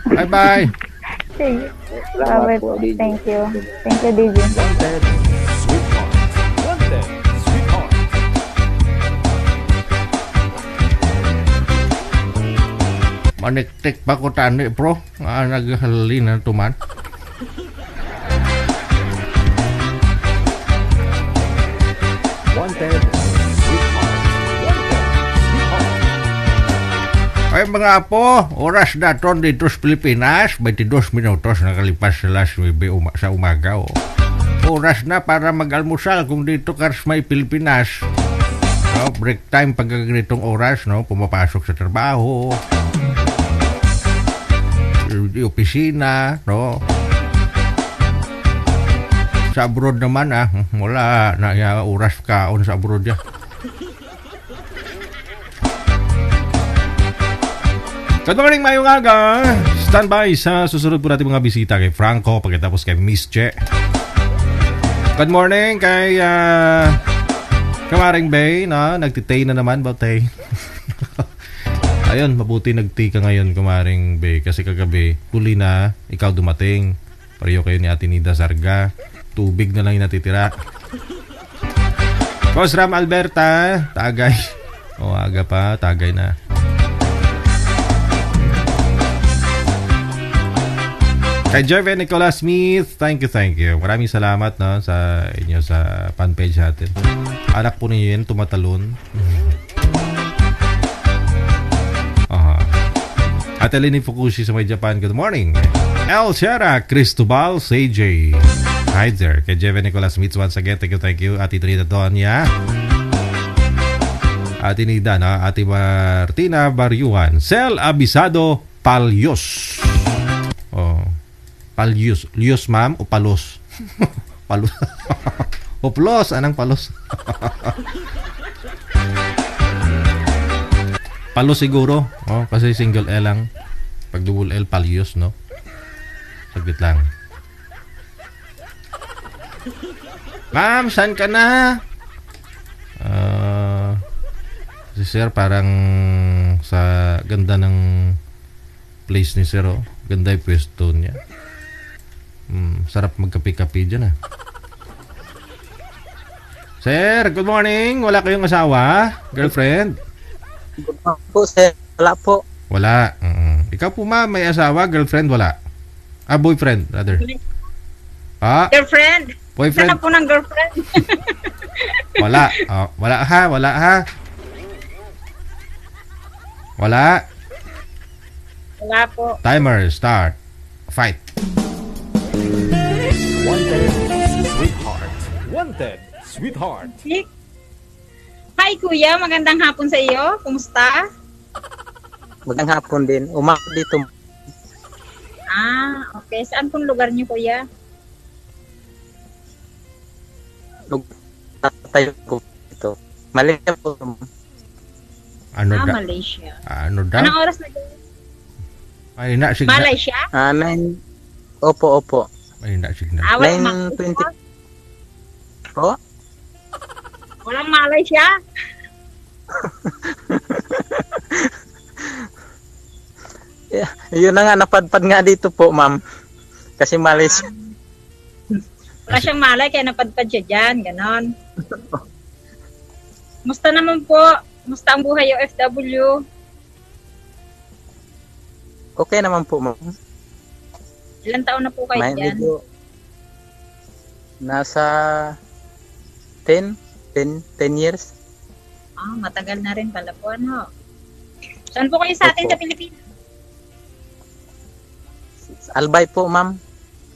Bye-bye. Sige. Salamat po, DJ. Thank you. Thank you, DJ. Wanted, sweetheart. Wanted, sweetheart. Maniktik pa ko tani, bro. Naghalali na tuman. Wanted, sweetheart. Wanted, sweetheart. Ay mga apo, oras daton dito sa Pilipinas, 22 minutos nakalipas sa alas 9 sa umaga. Oras na para mag-almusal kung dito ka sa may Pilipinas. No, break time pag ganitong oras, no, pumapasok sa trabaho, di opisina, no. Sa abroad naman wala na oras kaon sa abroad ya. Good morning, mayong aga. Stand by sa susunod po natin mga bisita kay Franco, pagkatapos kay Miss Che. Good morning kay Kamaring Bay, nagtitay na naman, Bautay. Ayun, mabuti nagtay ka ngayon, Kamaring Bay, kasi kagabi, huli na, ikaw dumating. Pareho kayo ni Ate Nida Sarga. Tubig na lang yung natitira. Boss Ram Alberta, tagay. Aga pa, tagay na. Kay Jervin Nicolas Smith, thank you. Maraming salamat sa inyo sa fan page natin. Anak po ninyo yun, tumatalon. Ate Lenny Fukushi sa may Japan, good morning. El Sierra, Cristobal, CJ. Hi there. Kay Jervin Nicolas Smith, once again, thank you. Ate Trinidad Donya. Ate Nida, Ate Martina Baryuan. Sel Abisado Palyos. Palyos. Lios, ma'am, o palos? Palos. O plos, anang palos? Palos siguro. Kasi single L lang. Pag double L, palyos, no? Saglit lang. Ma'am, saan ka na? Si sir parang Sa ganda ng place ni Sir, oh. Ganda yung pwesto niya. Sarap magkape-kape dyan, ah. Sir, good morning. Wala kayong asawa? Girlfriend? Po, sir. Wala po. Wala. Ikaw po, ma'am, may asawa? Girlfriend? Wala. Boyfriend, rather. Girlfriend? Boyfriend? Sana po ng girlfriend. Wala. Wala ha. Wala. Wala po. Timer, start. Fight. Wanted, sweetheart. Wanted, sweetheart. Hi kuya, magandang hapon sa iyo. Kumusta? Magandang hapon din. Umakyat dito. Okay. Saan pong lugar niyo kuya? Tayo ko dito. Malaysia po. Malaysia. Ano daw? Anong oras na dyan? Ay, na signal. Malaysia? 9. Opo. Ay, na signal. Walang 9:20. Po? Walang Malaysia? Yun na nga, napadpad nga dito po, ma'am. Kasi Malaysia. Wala siyang malay, kaya napadpad siya dyan. Ganon. Musta naman po? Musta ang buhay OFW? Okay naman po, ma'am. Ilan taon na po kayo dyan? Medyo nasa 10 years. Matagal na rin pala po, ano? Saan po kayo sa atin Opo. sa Pilipinas? Albay po, ma'am.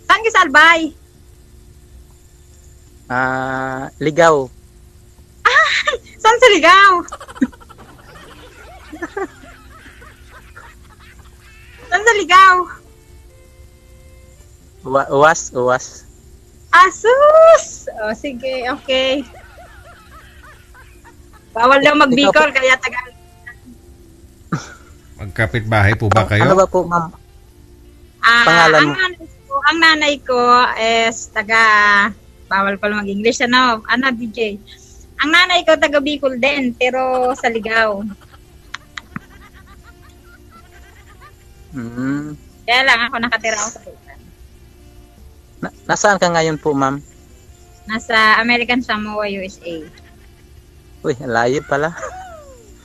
Saan kayo sa Albay? Ligaw. Saan sa Ligaw? Saan sa Ligaw? Uwas. Asus! Sige, okay. Bawal daw mag-Bicol, kaya tagal. Magkapit bahay po ba kayo? Ano ba po, ma'am? Pangalan mo? Ang nanay ko is bawal pala mag-English, ano, DJ. Ang nanay ko taga Bicol din, pero sa Ligaw. Kaya lang ako nakatira ako sa Bicol. Nasaan ka ngayon po, ma'am? Nasa American Samoa, USA. Uy, layo pala.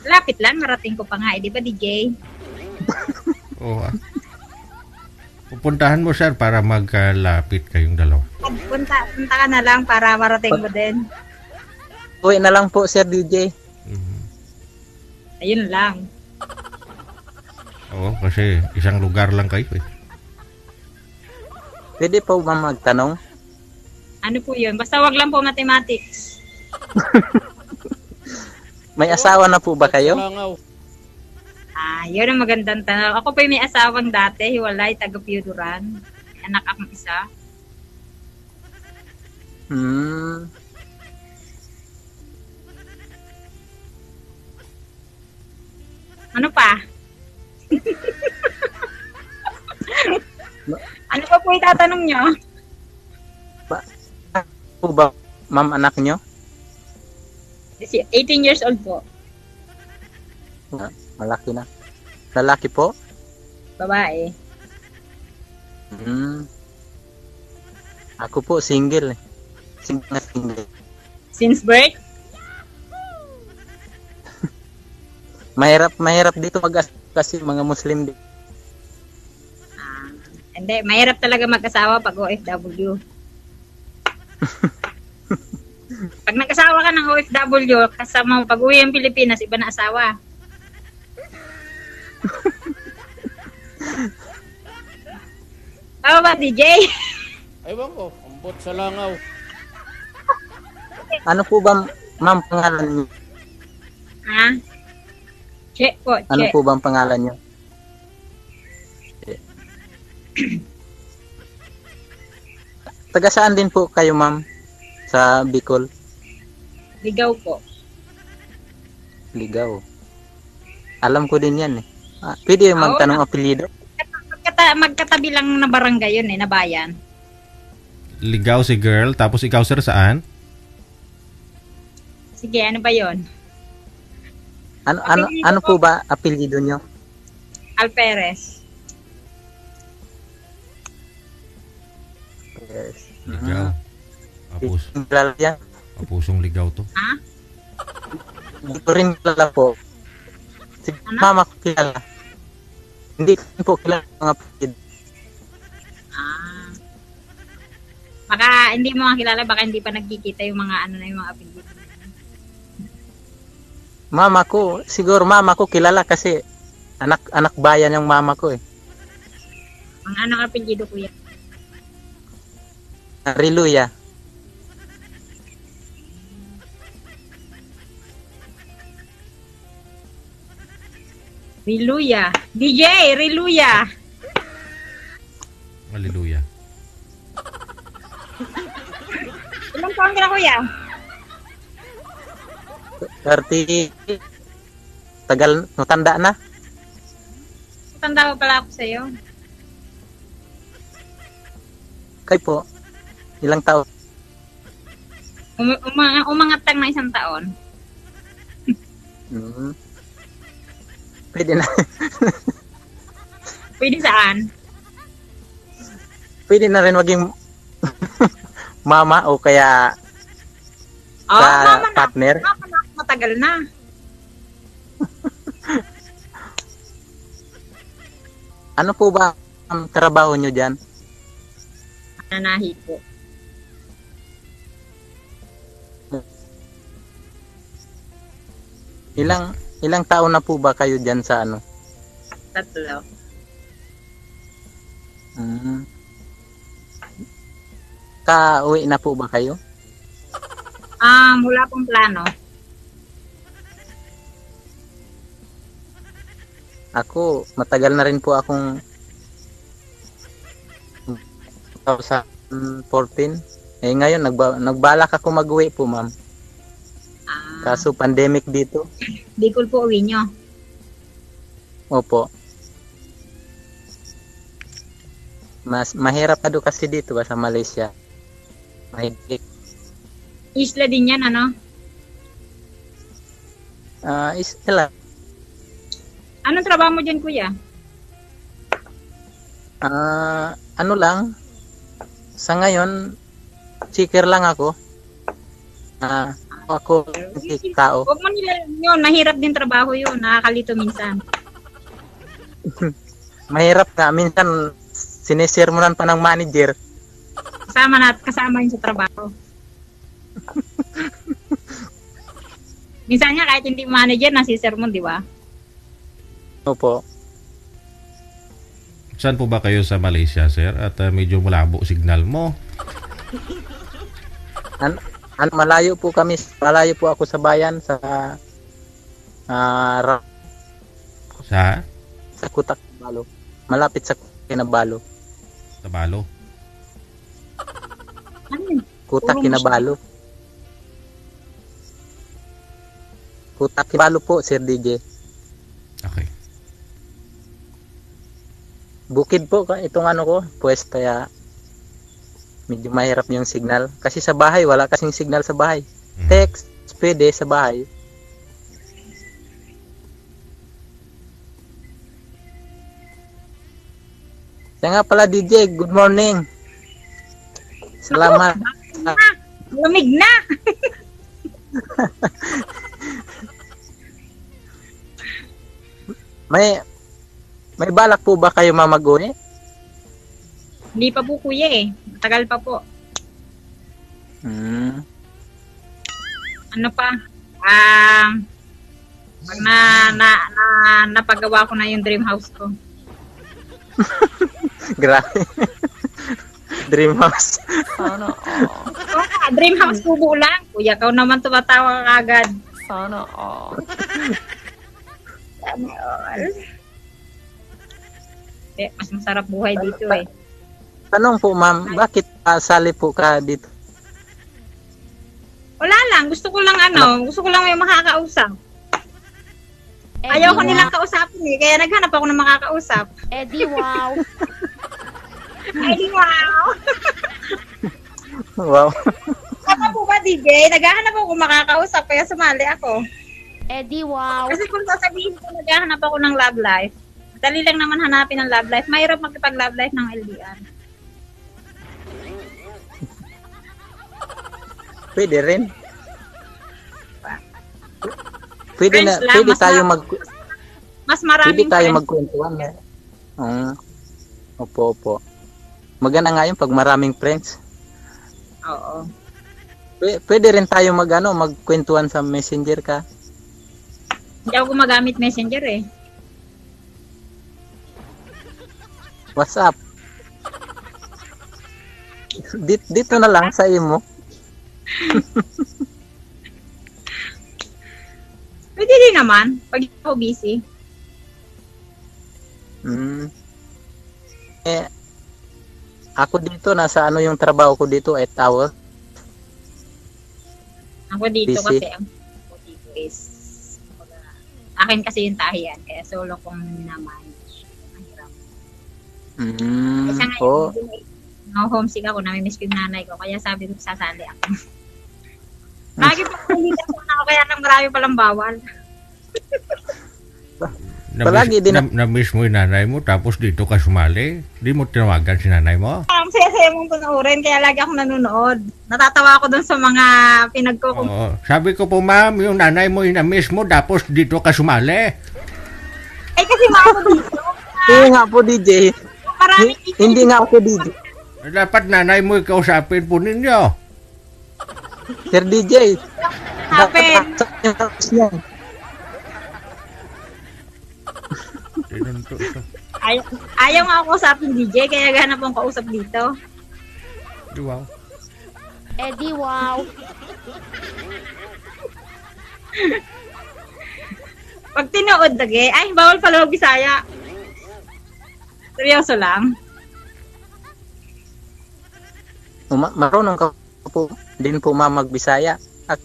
Lapit lang, marating ko pa nga, di ba, DJ? Oo. Pupuntahan mo, sir, para magkalapit kayong dalawa. Punta ka na lang para marating mo din. Uwi na lang po, Sir DJ. Ayun lang. Oo, kasi isang lugar lang kayo eh. Pwede po ba magtanong? Ano po yun? Basta wag lang po mathematics. May asawa na po ba kayo? Langaw. Yun ang magandang tanong. Ako pa may asawang dati, hiwalay, taga Piuduran. Anak akong isa. Ano pa? Ano pa po itatanong nyo? Po ba, ma'am, anak nyo? 18 years old po. Malaki na. Lalaki po? Babae. Ako po, single eh. Single. Since birth? Mahirap dito kasi mga Muslim din. Hindi, mahirap talaga mag-asawa pag OFW. Pag nag-asawa ka ng OFW, kasama mo pag-uwi ng Pilipinas, iba na asawa. Tama ba, DJ? Ewan ko, ambot sa langaw. Ano po ba, ma'am, pangalan niyo? Check po, check. Ano po bang pangalan niyo? Taga saan din po kayo, ma'am? Sa Bicol? Ligaw po. Ligaw. Alam ko din yan eh. Pwede magtanong apelyido? Magkatabi lang na barangay yun na bayan. Ligaw si girl, tapos ikaw, sir, saan? Sige, ano ba yun? Ano po ba apelyido nyo? Alperes. Yes. Ligaw. Kapus, Kilala yan. kapusong ligaw to. Ha? Hindi ko rin kilala po. Si Ano? mama ko kilala. Hindi ko po kilala ang mga apelyido. Ah. Baka hindi mo makilala, baka hindi pa nagkikita yung mga ano na yung mga apelyido. Mama ko, siguro mama ko kilala kasi anak bayan yung mama ko eh. Ang anong apelyido kuya? Riluya. Riluya. DJ, Riluya. Hallelujah. Ilang taon ka na kuya? 30 tagal, matanda na. Tanda ko pala ako sa'yo. Kay po, ilang taon? Umangatang na isang taon. Hmm. Pwede na. Pwede saan? Pwede na rin maging mama o kaya Oh, sa mama na. partner. Mama na. Matagal na. Ano po ba ang trabaho nyo dyan? Nanahi po. Ilang taon na po ba kayo dyan sa ano? 3. Hmm. Ka-uwi na po ba kayo? Wala pong plano. Ako, matagal na rin po akong 2014. Eh ngayon, nagbalak ako mag-uwi po, ma'am. Kaso pandemic dito. Bicol po uwi nyo. Opo. Mas mahirap pa do kasi dito ba sa Malaysia. Mahigpit. Isla din yan, ano? Isla. Anong trabaho mo dyan, kuya? Ano lang, sa ngayon, checker lang ako. Ako, tao. Huwag mo nila yun. Mahirap din trabaho yun. Nakakalito minsan. Mahirap nga. Minsan, sinesermonan pa ng manager. Kasama yun sa trabaho. Minsan nga, kahit hindi manager, nasisermon, di ba? Opo. Saan po ba kayo sa Malaysia, sir? At medyo malabo signal mo. Malayo po kami. Malayo po ako sa bayan. Sa sa Kutak, Balo. Malapit sa Kinabalu. Tabalo. Ano yun? Kutak, Puro Kinabalu. Kutak, Kinabalu po, Sir DJ. Okay. Bukid po itong ano ko, pwesto, kaya medyo mahirap yung signal. Kasi sa bahay, wala kasing signal sa bahay. Text, pwede sa bahay. Kaya nga pala DJ, good morning. Salamat. Lumig na! May balak po ba kayo mamag-uwi? Hindi pa po kuya eh. Matagal pa po. Ano pa? Pag napagawa ko na yung dream house ko. Grabe. Dream house. Sana all. Dream house kubo lang. Kuya, kau naman tumatawa ka agad. Sana all. Sana all. Mas masarap buhay dito eh. Tanong po ma'am, bakit sali po ka dito? Wala lang. Gusto ko lang may makakausap. Ayaw ko nilang kausapin eh. Kaya naghanap ako ng makakausap. Eddie, wow. Eddie, wow. Wow. Ano po ba, DJ? Naghahanap ako makakausap kaya sumali ako. Eddie, wow. Kasi kung sasabihin ko naghahanap ako ng love life, dali lang naman hanapin ng love life. Mahirap magkipag-love life ng LDR. Pwede rin. Pwede Friends na, lang, pwede mas tayo na- mag Mas pwede maraming tayo friends. magkwentuhan. Opo. Maganda nga yun pag maraming friends. Oo. Pwede rin tayo magkwentuhan sa Messenger ka. Hindi ako gumagamit messenger eh. WhatsApp. Dito na lang sa imo. Pwede din naman, pag ako busy. Ako dito, nasa yung trabaho ko dito, 8 hours. Ako dito Busy. kasi, ang ako dito is, akin kasi yung tahiyan, kaya solo kong minamanage. Mahirap. Kasi Po. ngayon, homesick ako, namimiss ko yung nanay ko, kaya sabi ko, sasali ako. Lagi pa palitan ko na ako, kaya nang marami palang bawal. Palagi din Na-miss mo yung nanay mo, tapos dito ka sumali. Di mo tinawagan si nanay mo? Ang saya-saya mong panoorin, kaya lagi ako nanonood. Natatawa ako dun sa mga pinagkukumpara. Oo. Sabi ko po, ma'am, yung nanay mo yung na-miss mo, tapos dito ka sumali. Ay, kasi ako dito. Hindi nga po, DJ. Marami Hindi nga ako DJ. Dapat nanay mo ikausapin po ninyo. Sir DJ. Happen. Ayaw nga ako usapin DJ, kaya ganap akong kausap dito. Wow. Eddie, wow. Pag tinood lagi, ay, bawal pala mag-Bisaya. Seryoso lang. Marunong ka po din po magbisaya. At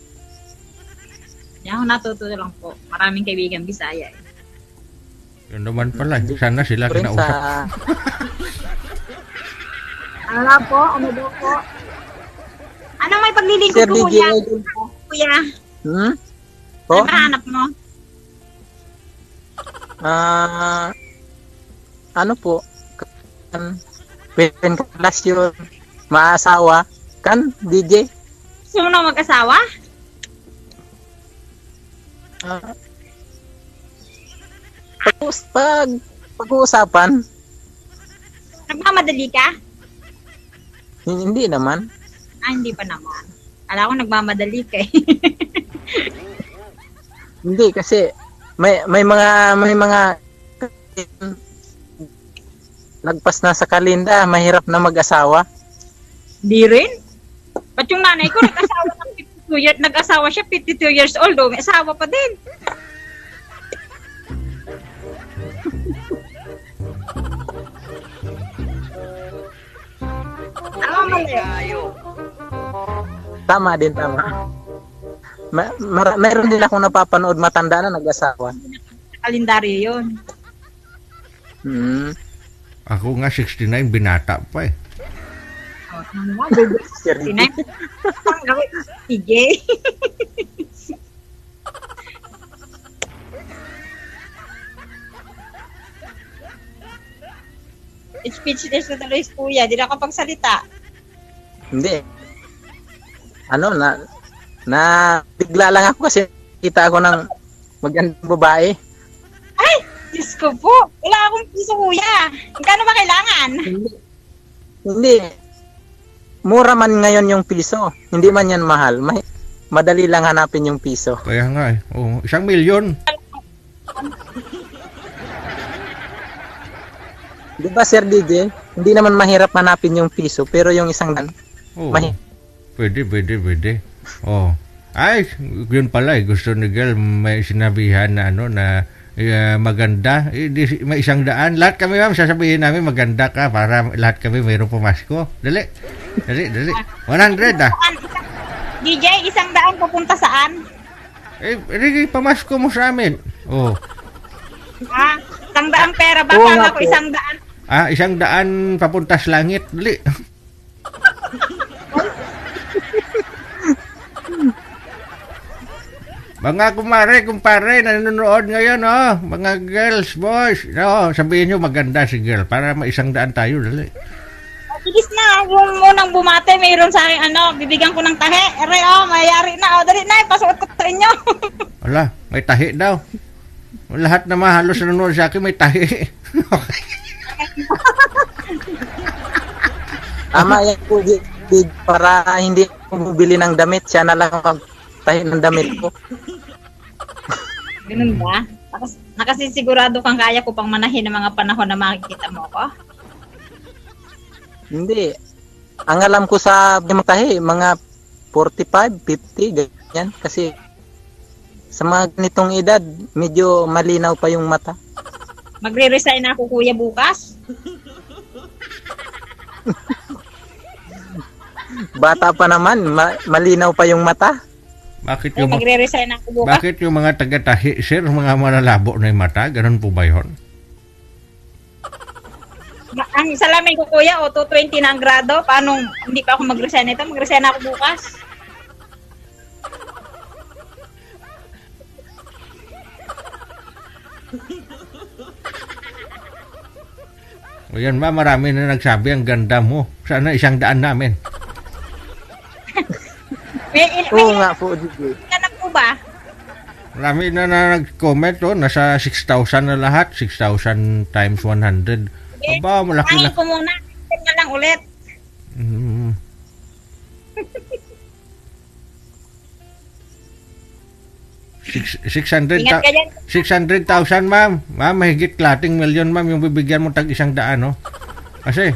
Yan ako natuto lang po. Maraming kaibigan Bisaya eh. Yun naman pala. Sana sila rin kinausap. sa Ano po? Ano daw po? Ano may paglilingkod Sir ko, DJ kuya? Idol po. Kuya, Po? ano mahanap mo? Ano po? Pwede ka plus yun. Maasawa. Kan, DJ? Gusto mo na mag-asawa? Pag-uusapan, Nagmamadali ka? hindi naman. Ah, hindi pa naman. Alam ko nagmamadali ka eh. Hindi kasi may mga lagpas na sa kalinda, mahirap na mag-asawa. Di rin? Ba't yung nanay ko nag-asawa ng 52 years, nag-asawa siya 52 years old, oh, may asawa pa din. Tama din, tama. Meron din akong napapanood matanda na nag-asawa. Kalendaryo yun. Ako nga 69, binata pa eh. Oh, ano mo? 69. Ang gawin, PJ. Speechless na tuloy si kuya, di na kapagsalita. Hindi. Bigla lang ako kasi kita ako ng magandang babae. Ay, Diyos ko po. Wala akong piso, kuya. Magkano ba kailangan? Hindi. Mura man ngayon yung piso. Hindi man yan mahal. Madali lang hanapin yung piso. Kaya nga eh. Oh, 1 milyon. Di ba, Sir DJ? Hindi naman mahirap hanapin yung piso, pero yung isang dan, Oh, pwede. Oh. Ay, yun pala eh. Gusto ni girl may sinabihan na maganda. May 100. Lahat kami, ma'am, sasabihin namin maganda ka para lahat kami mayroong pumasko. Dali. 100 ah. DJ, 100 pupunta saan? Rigi, pamasko mo sa amin. Oh. Ha? 100 pera ba? Oo Kala nga ko po. 100. 100 papunta sa langit. Dali. Mga kumpare, nanonood ngayon, oh. Mga girls, boys. No, sabihin nyo maganda si girl para ma100 tayo, dali. Bilis na, yung munang bumate, mayroon sa akin, bibigyan ko ng tahe. Mayari na. Dali na, ipasuot ko sa inyo. Wala, may tahi daw. Lahat naman halos nanonood sa akin may tahi. Tama yan po, para hindi ako bumili ng damit, siya na lang magtahi ng damit ko. Ganun ba? Nakasisigurado kang kaya ko pang manahin ng mga panahon na makikita mo ko? Hindi. Ang alam ko sa magtahi, mga 45, 50, ganyan. Kasi sa mga ganitong edad, medyo malinaw pa yung mata. Magre-resign ako, kuya, bukas. Bata pa naman, malinaw pa yung mata. Bakit yung magre-resign ako bukas? Bakit yung mga taga-tahi, sir, mga malalabo na yung mata? Ganun po ba yun? Ang salamin ko, kuya, 220 na ang grado. Paano, hindi pa ako mag-resign ito? Mag-resign ako bukas. O yan, marami na nagsabi ang ganda mo. Sana 100 namin. Oo nga po, DJ. Anak po ba? Marami na nag-comment, oh. Nasa 6,000 na lahat. 6,000 times 100. Aba, malaki Hangin na. ko muna. Tingnan lang ulit. 600,000, Ingat ka dyan. 600,000, ma'am. Ma'am, mahigit klating milyon, ma'am, yung bibigyan mo tag 100, no? Kasi,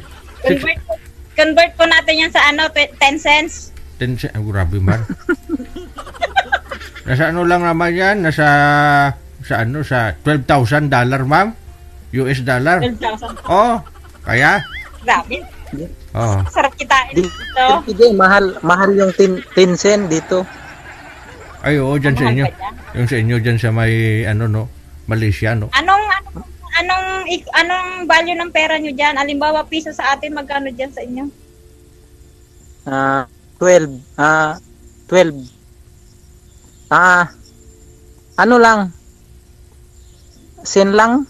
Convert ko natin yan sa 10 cents. 10 cents, grabe man. Nasa ano lang naman yan, sa $12,000, ma'am? US dollar. 12,000. Oh, kaya? Grabe. Oh. Sarap kitain dito. DJ, mahal yung 10 cent dito. Ay, oo, dyan sa inyo. Yung sa inyo dyan sa may, Malaysia, no? Anong value ng pera nyo dyan? Alimbawa, piso sa atin, magkano dyan sa inyo? 12. 12. Ano lang? Sen lang?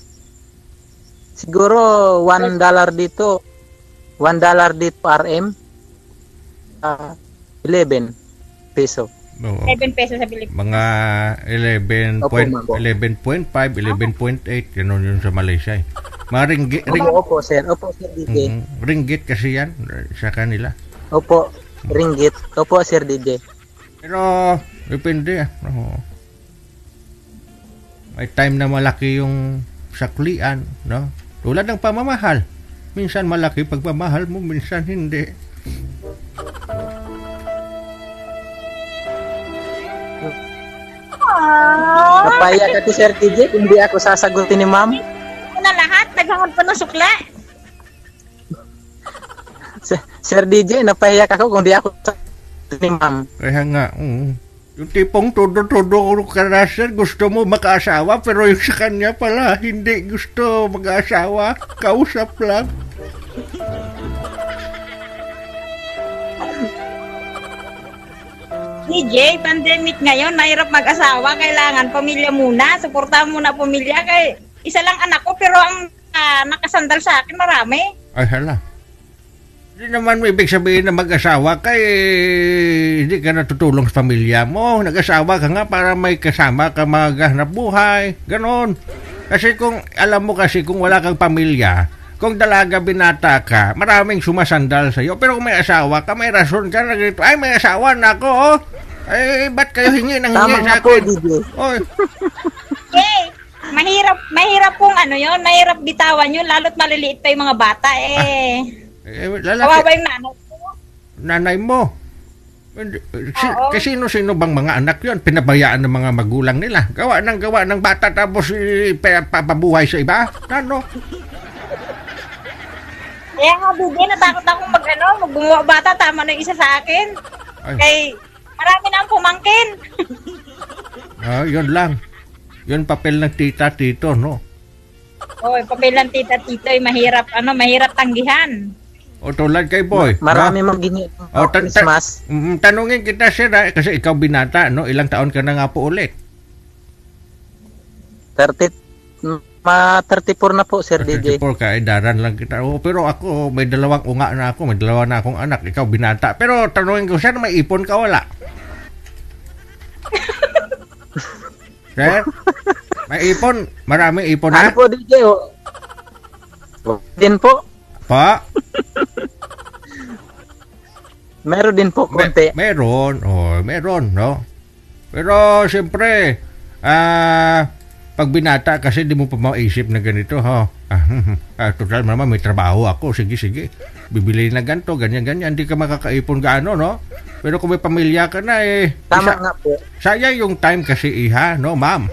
Siguro $1 dito. $1 dito RM. 11 peso. Oo. 7 pesos sa Pilipinas. Mga 11.5, 11.8, ganun yun sa Malaysia. Mga ringgit. Opo, sir. Opo, sir DJ. Ringgit kasi yan sa kanila. Opo, ringgit. Opo, sir DJ. Pero, depende. Oo. May time na malaki yung saklian, no? Tulad ng pamamahal. Minsan malaki pagmamahal mo, minsan hindi. Napaya ka Sir DJ kung di ako sasagutin ni ma'am. Na lahat, naghangod pa ng sukla. Sir DJ, napahiya ka kung di ako sasagutin ni ma'am. Kaya nga, yung tipong todo-todo ka na, sir, gusto mo mag-asawa, pero yung sa kanya pala, hindi gusto mag-asawa, kausap lang. DJ, pandemic ngayon, mahirap mag-asawa, kailangan pamilya muna, suportahan muna pamilya, kay isa lang anak ko, pero ang nakasandal sa akin, marami. Ay, hala. Hindi naman may ibig sabihin na mag-asawa kay hindi ka natutulong sa pamilya mo. Nag-asawa ka nga para may kasama ka maghanap buhay. Ganon. Kasi kung, alam mo kasi kung wala kang pamilya, kung dalaga binata ka, maraming sumasandal sa'yo. Pero kung may asawa ka, may rason ka na dito. Ay, may asawa na ako, oh. Ay, ba't kayo hingi ng hingi sa akin? Oy. Okay. Mahirap kung yun, mahirap bitawan yun, lalo't maliliit pa yung mga bata, kawawa yung nanay ko. Nanay mo? Kasi sino bang mga anak yun? Pinabayaan ng mga magulang nila. Gawa ng bata tapos papabuhay sa iba? Ano? Kaya nga, Bibi, natakot akong magbuwa bata, tama na yung isa sa akin. Ay. Kay, marami na ang pumangkin. Yun lang. Yun papel ng tita-tito, no? Oy, papel ng tita-tito, mahirap tanggihan. O tulad kay Boy. Marami mag-gini. Christmas. Tanungin kita, sir, kasi ikaw binata, no? Ilang taon ka na nga po ulit? 34 na po, Sir DJ. 34 ka, daran lang kita. Oh, pero ako, may dalawang unga na ako, may dalawa na akong anak, ikaw binata. Pero tanungin ko siya, may ipon ka wala? Sir? May ipon? Maraming ipon ha? Ano po, DJ? Din po. Pa? Meron din po, konti. Meron, no? Pero, siyempre, pag binata kasi di mo pa maisip na ganito, ha? Total naman, may trabaho ako, sige. Bibili na ganito, ganyan. Hindi ka makakaipon gaano, no? Pero kung may pamilya ka na, Tama nga po. Sayang yung time kasi, iha, no, ma'am?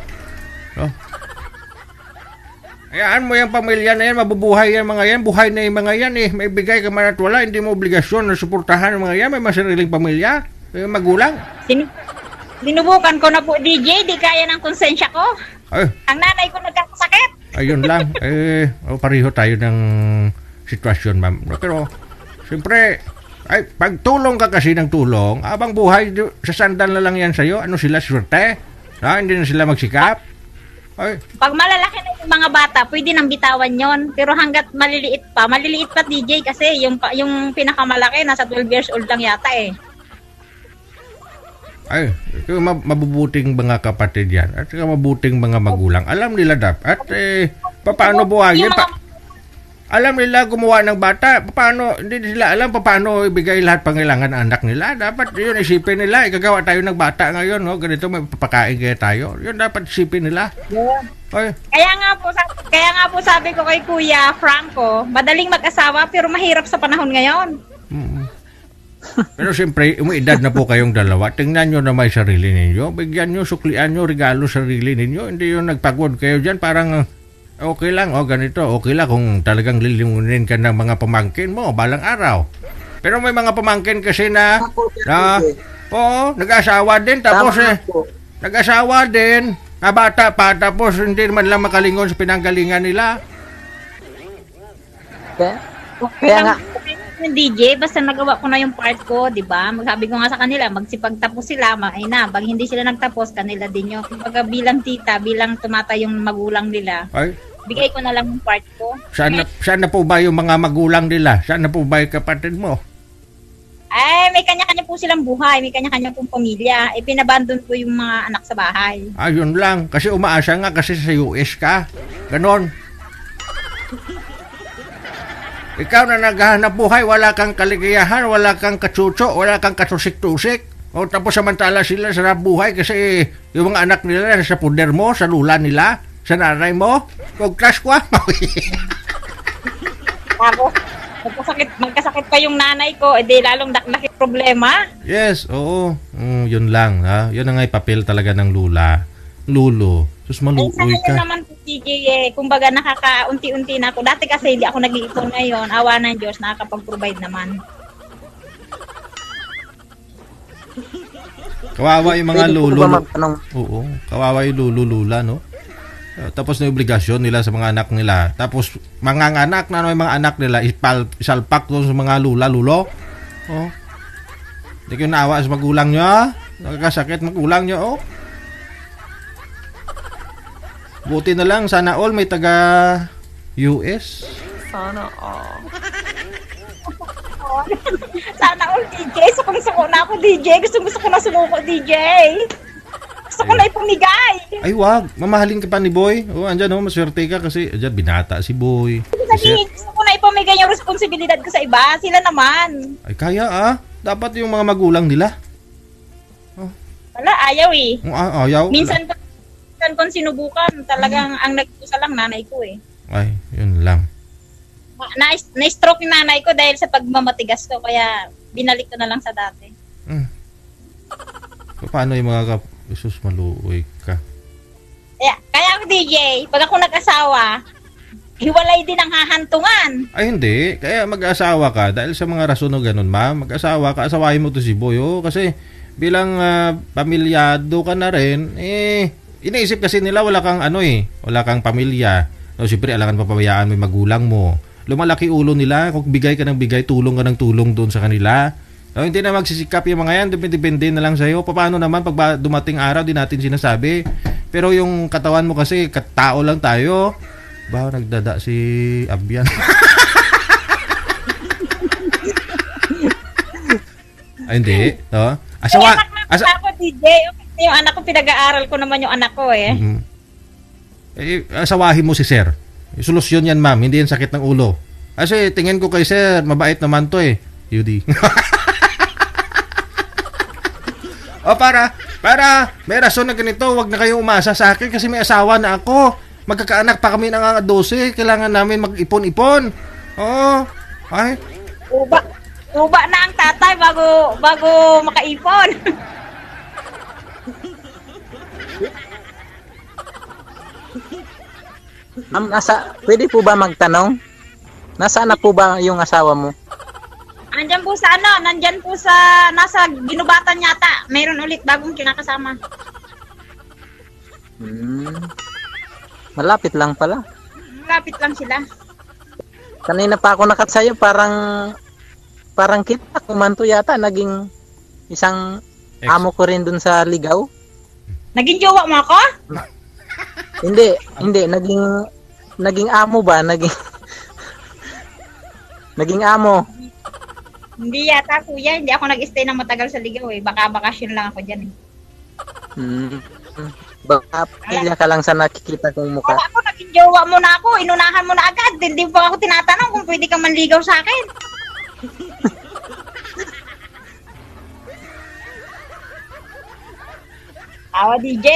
No? Hayaan mo yung pamilya na yan, mabubuhay yan mga yan, buhay na yung mga yan may bigay ka man at wala, hindi mo obligasyon na suportahan ng mga yan, may masariling pamilya, may magulang. Sinubukan ko na po, DJ, di kaya ng konsensya ko. Ay, Ang nanay ko nagkakasakit. ayun lang, pareho tayo ng sitwasyon, ma'am. Pero, siyempre, pagtulong ka kasi ng tulong, abang buhay, sa sandal na lang yan sa'yo, ano sila, swerte? Hindi na sila magsikap? Ay. Pag malalaki na yung mga bata, pwede nang bitawan yon. Pero hanggat maliliit pa DJ kasi yung pinakamalaki nasa 12 years old lang yata Ay, mabubuting mga kapatid yan at mabuting mga magulang. Alam nila dapat paano buhayin alam nila gumawa ng bata, paano hindi nila alam paano ibigay lahat pangailangan ng anak nila. Dapat yun isipin nila, igagawa tayo ng bata ngayon, no? Ganito may papakain kaya tayo. Yun dapat isipin nila. Yeah. Ay. Kaya nga po sabi ko kay Kuya Franco, madaling mag-asawa pero mahirap sa panahon ngayon. Pero siyempre, umiidad na po kayong dalawa. Tingnan nyo na may sarili ninyo. Bigyan nyo, suklian nyo, regalo sarili ninyo. Hindi yung nagpagod kayo dyan. Parang okay lang, ganito. Okay lang kung talagang lilimunin ka ng mga pamangkin mo balang araw. Pero may mga pamangkin kasi na nag-asawa din. Tapos nag-asawa din. Bata pa. Tapos hindi man lang makalingon sa pinanggalingan nila. Kaya nga. DJ, basta nagawa ko na yung part ko, di ba? Magsabi ko nga sa kanila, magsipagtapos sila, pag hindi sila nagtapos, kanila din yun. Kumbaga bilang tita, bilang tumata yung magulang nila, bigay ko na lang yung part ko. Saan na po ba yung mga magulang nila? Saan na po ba yung kapatid mo? Ay, may kanya-kanya po silang buhay, may kanya-kanya pong pamilya. Pinabandon ko yung mga anak sa bahay. Ayun lang, kasi umaasa nga kasi sa US ka. Ganon. Ikaw na naghahanap buhay, wala kang kaligayahan, wala kang katsutso, wala kang katusik-tusik. Tapos samantala sila sa buhay kasi yung mga anak nila sa puder mo, sa lula nila, sa nanay mo. Kung crush ko Ako, magkasakit pa yung nanay ko, edi lalong nakit problema. Yes, oo. Yun lang, ha? Yun ang ngay papel talaga ng lulo. Sus, maluoy ka. Naman po, DJ, kumbaga nakaka-unti-unti na ako. Dati kasi hindi ako nag-iipon ngayon. Awa ng Diyos, nakakapag-provide naman. Kawawa yung mga lulo. Oo, kawawa yung lulo-lula, no? Tapos na yung obligasyon nila sa mga anak nila. Tapos, mga anak na yung mga anak nila, isalpak doon sa mga lula-lulo. Hindi kayo naawa sa magulang nyo. Nakakasakit magulang nyo, Buti na lang, sana all may taga US. Sana all. Sana all, DJ. Sukong-suko na ako, DJ. Gusto ko na sumuko, DJ. Gusto ko na ipumigay. Ay, wag. Mamahalin ka pa ni Boy. Andyan, maswerte ka kasi andyan, binata si Boy. Gusto ko na ipumigay yung responsibilidad ko sa iba. Sila naman. Ay, kaya Dapat yung mga magulang nila. Wala, ayaw Ayaw? Minsan kung sinubukan, talagang ang nagkusa lang nanay ko Ay, yun lang. Na-stroke yung nanay ko dahil sa pagmamatigas ko, kaya binalik ko na lang sa dati. Paano yung mga Isus, maluoy ka. Kaya ako, DJ, pag ako nag-asawa, hiwalay din ang hahantungan. Ay, hindi. Kaya mag-asawa ka dahil sa mga rason o ganun, ma'am. Mag-asawa ka, asawahin mo to si Boy, kasi bilang pamilyado ka na rin, iniisip kasi nila wala kang wala kang pamilya. Siyempre, alangan papabayaan mo yung magulang mo. Lumalaki ulo nila, kung bigay ka ng bigay, tulong ka ng tulong doon sa kanila. Hindi na magsisikap yung mga yan, depende na lang sa'yo. Paano naman pag dumating araw, di natin sinasabi, Pero yung katawan mo kasi, tao lang tayo. Ba, nagdada si Abyan. Ay, hindi. No? Kaya ako, DJ. Yung anak ko, pinag-aaral ko naman yung anak ko eh. Mm-hmm. Asawahin mo si sir. Solusyon yan, ma'am. Hindi yan sakit ng ulo. Kasi tingin ko kay sir, mabait naman to eh. Yudi. O para may rason na ganito, wag na kayong umasa sa akin kasi may asawa na ako. Magkakaanak pa kami ng 12. Kailangan namin mag-ipon-ipon. Oo. Ay. Uba na ang tatay bago makaipon. Ma'am, pwede po ba magtanong? Nasaan na po ba yung asawa mo? Nandyan po sa nasa ginubatan yata. Mayroon ulit bagong kinakasama. Malapit lang pala. Malapit lang sila. Kanina pa ako nakatsayo, parang kita kumanto yata, naging isang amo ko rin dun sa ligaw. Naging jowa mo ako? Hindi, naging amo ba? Naging amo. Hindi yata kuya, hindi ako nag-stay na matagal sa ligaw eh. Baka bakasyon lang ako dyan eh. Baka pila ka lang sa nakikita kong mukha. Wala ako, naging jowa mo na ako. Inunahan mo na agad. Hindi pa ako tinatanong kung pwede ka manligaw sa akin. Awa DJ.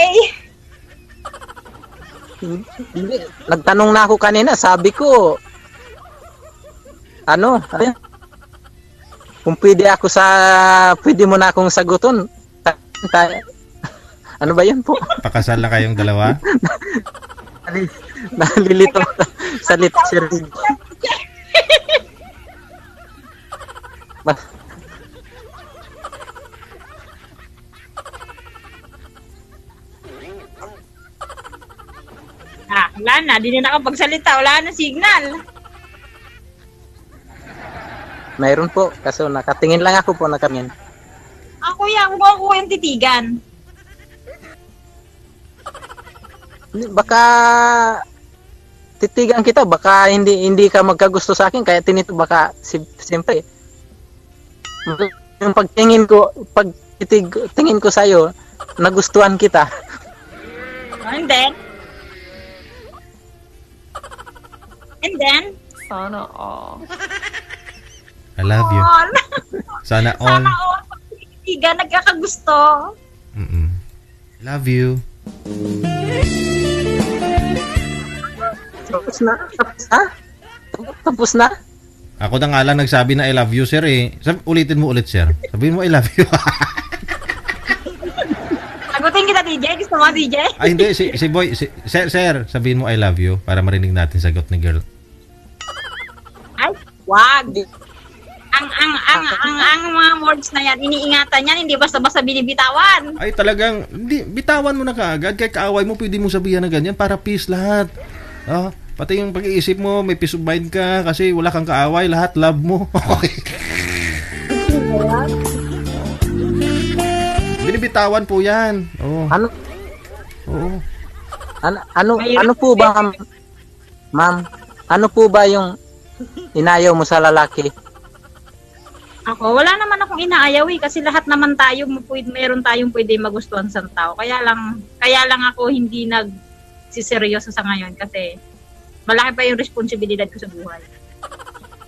Hindi. Nagtanong na ako kanina, sabi ko, kung pwede mo na akong saguton. Ano ba yan po? Pakasal na kayong dalawa? Nalilito sa sir. Wala na. Di na nakapagsalita. Wala na signal. Mayroon po. Kaso nakatingin lang ako po, nakatingin. Kuya, ako yung titigan. Baka titigan kita, baka hindi ka magkagusto sa akin, kaya baka siyempre yung pagtingin ko sa iyo, nagustuhan kita. And then sana all. I love you. Sana all. Sana all. Titigan, nagkakagusto. Love you. Tapos na? Ako na nga lang nagsabi na I love you, sir eh. Ulitin mo ulit, sir. Sabihin mo I love you. Sagutin kita, DJ. Gusto mo, DJ? Ay, hindi. Si boy. Sir, sabihin mo I love you para marinig natin sagot ni girl. Ay, wag. Ang mga words na yan, iniingatan yan, hindi basta-basta binibitawan. Ay, talagang, bitawan mo na kaagad. Kahit kaaway mo, pwede mo sabihan na ganyan para peace lahat. Pati yung pag-iisip mo, may peace of mind ka kasi wala kang kaaway, lahat love mo. Okay. Binibitawan po yan. Oh. Ano? Oo. Ano po ba, ma'am? Ano po ba yung inayaw mo sa lalaki? Ako, wala naman akong inaayaw eh, kasi lahat naman tayo, meron tayong pwede magustuhan sa tao. Kaya lang ako hindi nagsiseryoso sa ngayon kasi malaki pa yung responsibilidad ko sa buhay.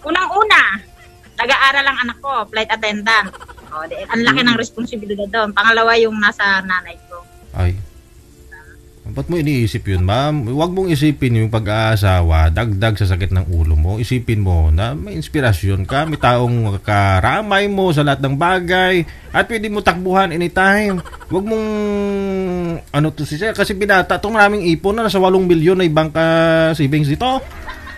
Unang-una, nag-aaral ang anak ko, flight attendant. Ang laki ng responsibilidad doon. Pangalawa yung nasa nanay ko. Ay. Ba't mo iniisip yun, ma'am? Huwag mong isipin yung pag-aasawa, dagdag sa sakit ng ulo mo. Isipin mo na may inspirasyon ka, may taong karamay mo sa lahat ng bagay, at pwede mo takbuhan anytime. Huwag mong, si sir, kasi binata, itong maraming ipon na nasa 8 milyon na ibang savings dito.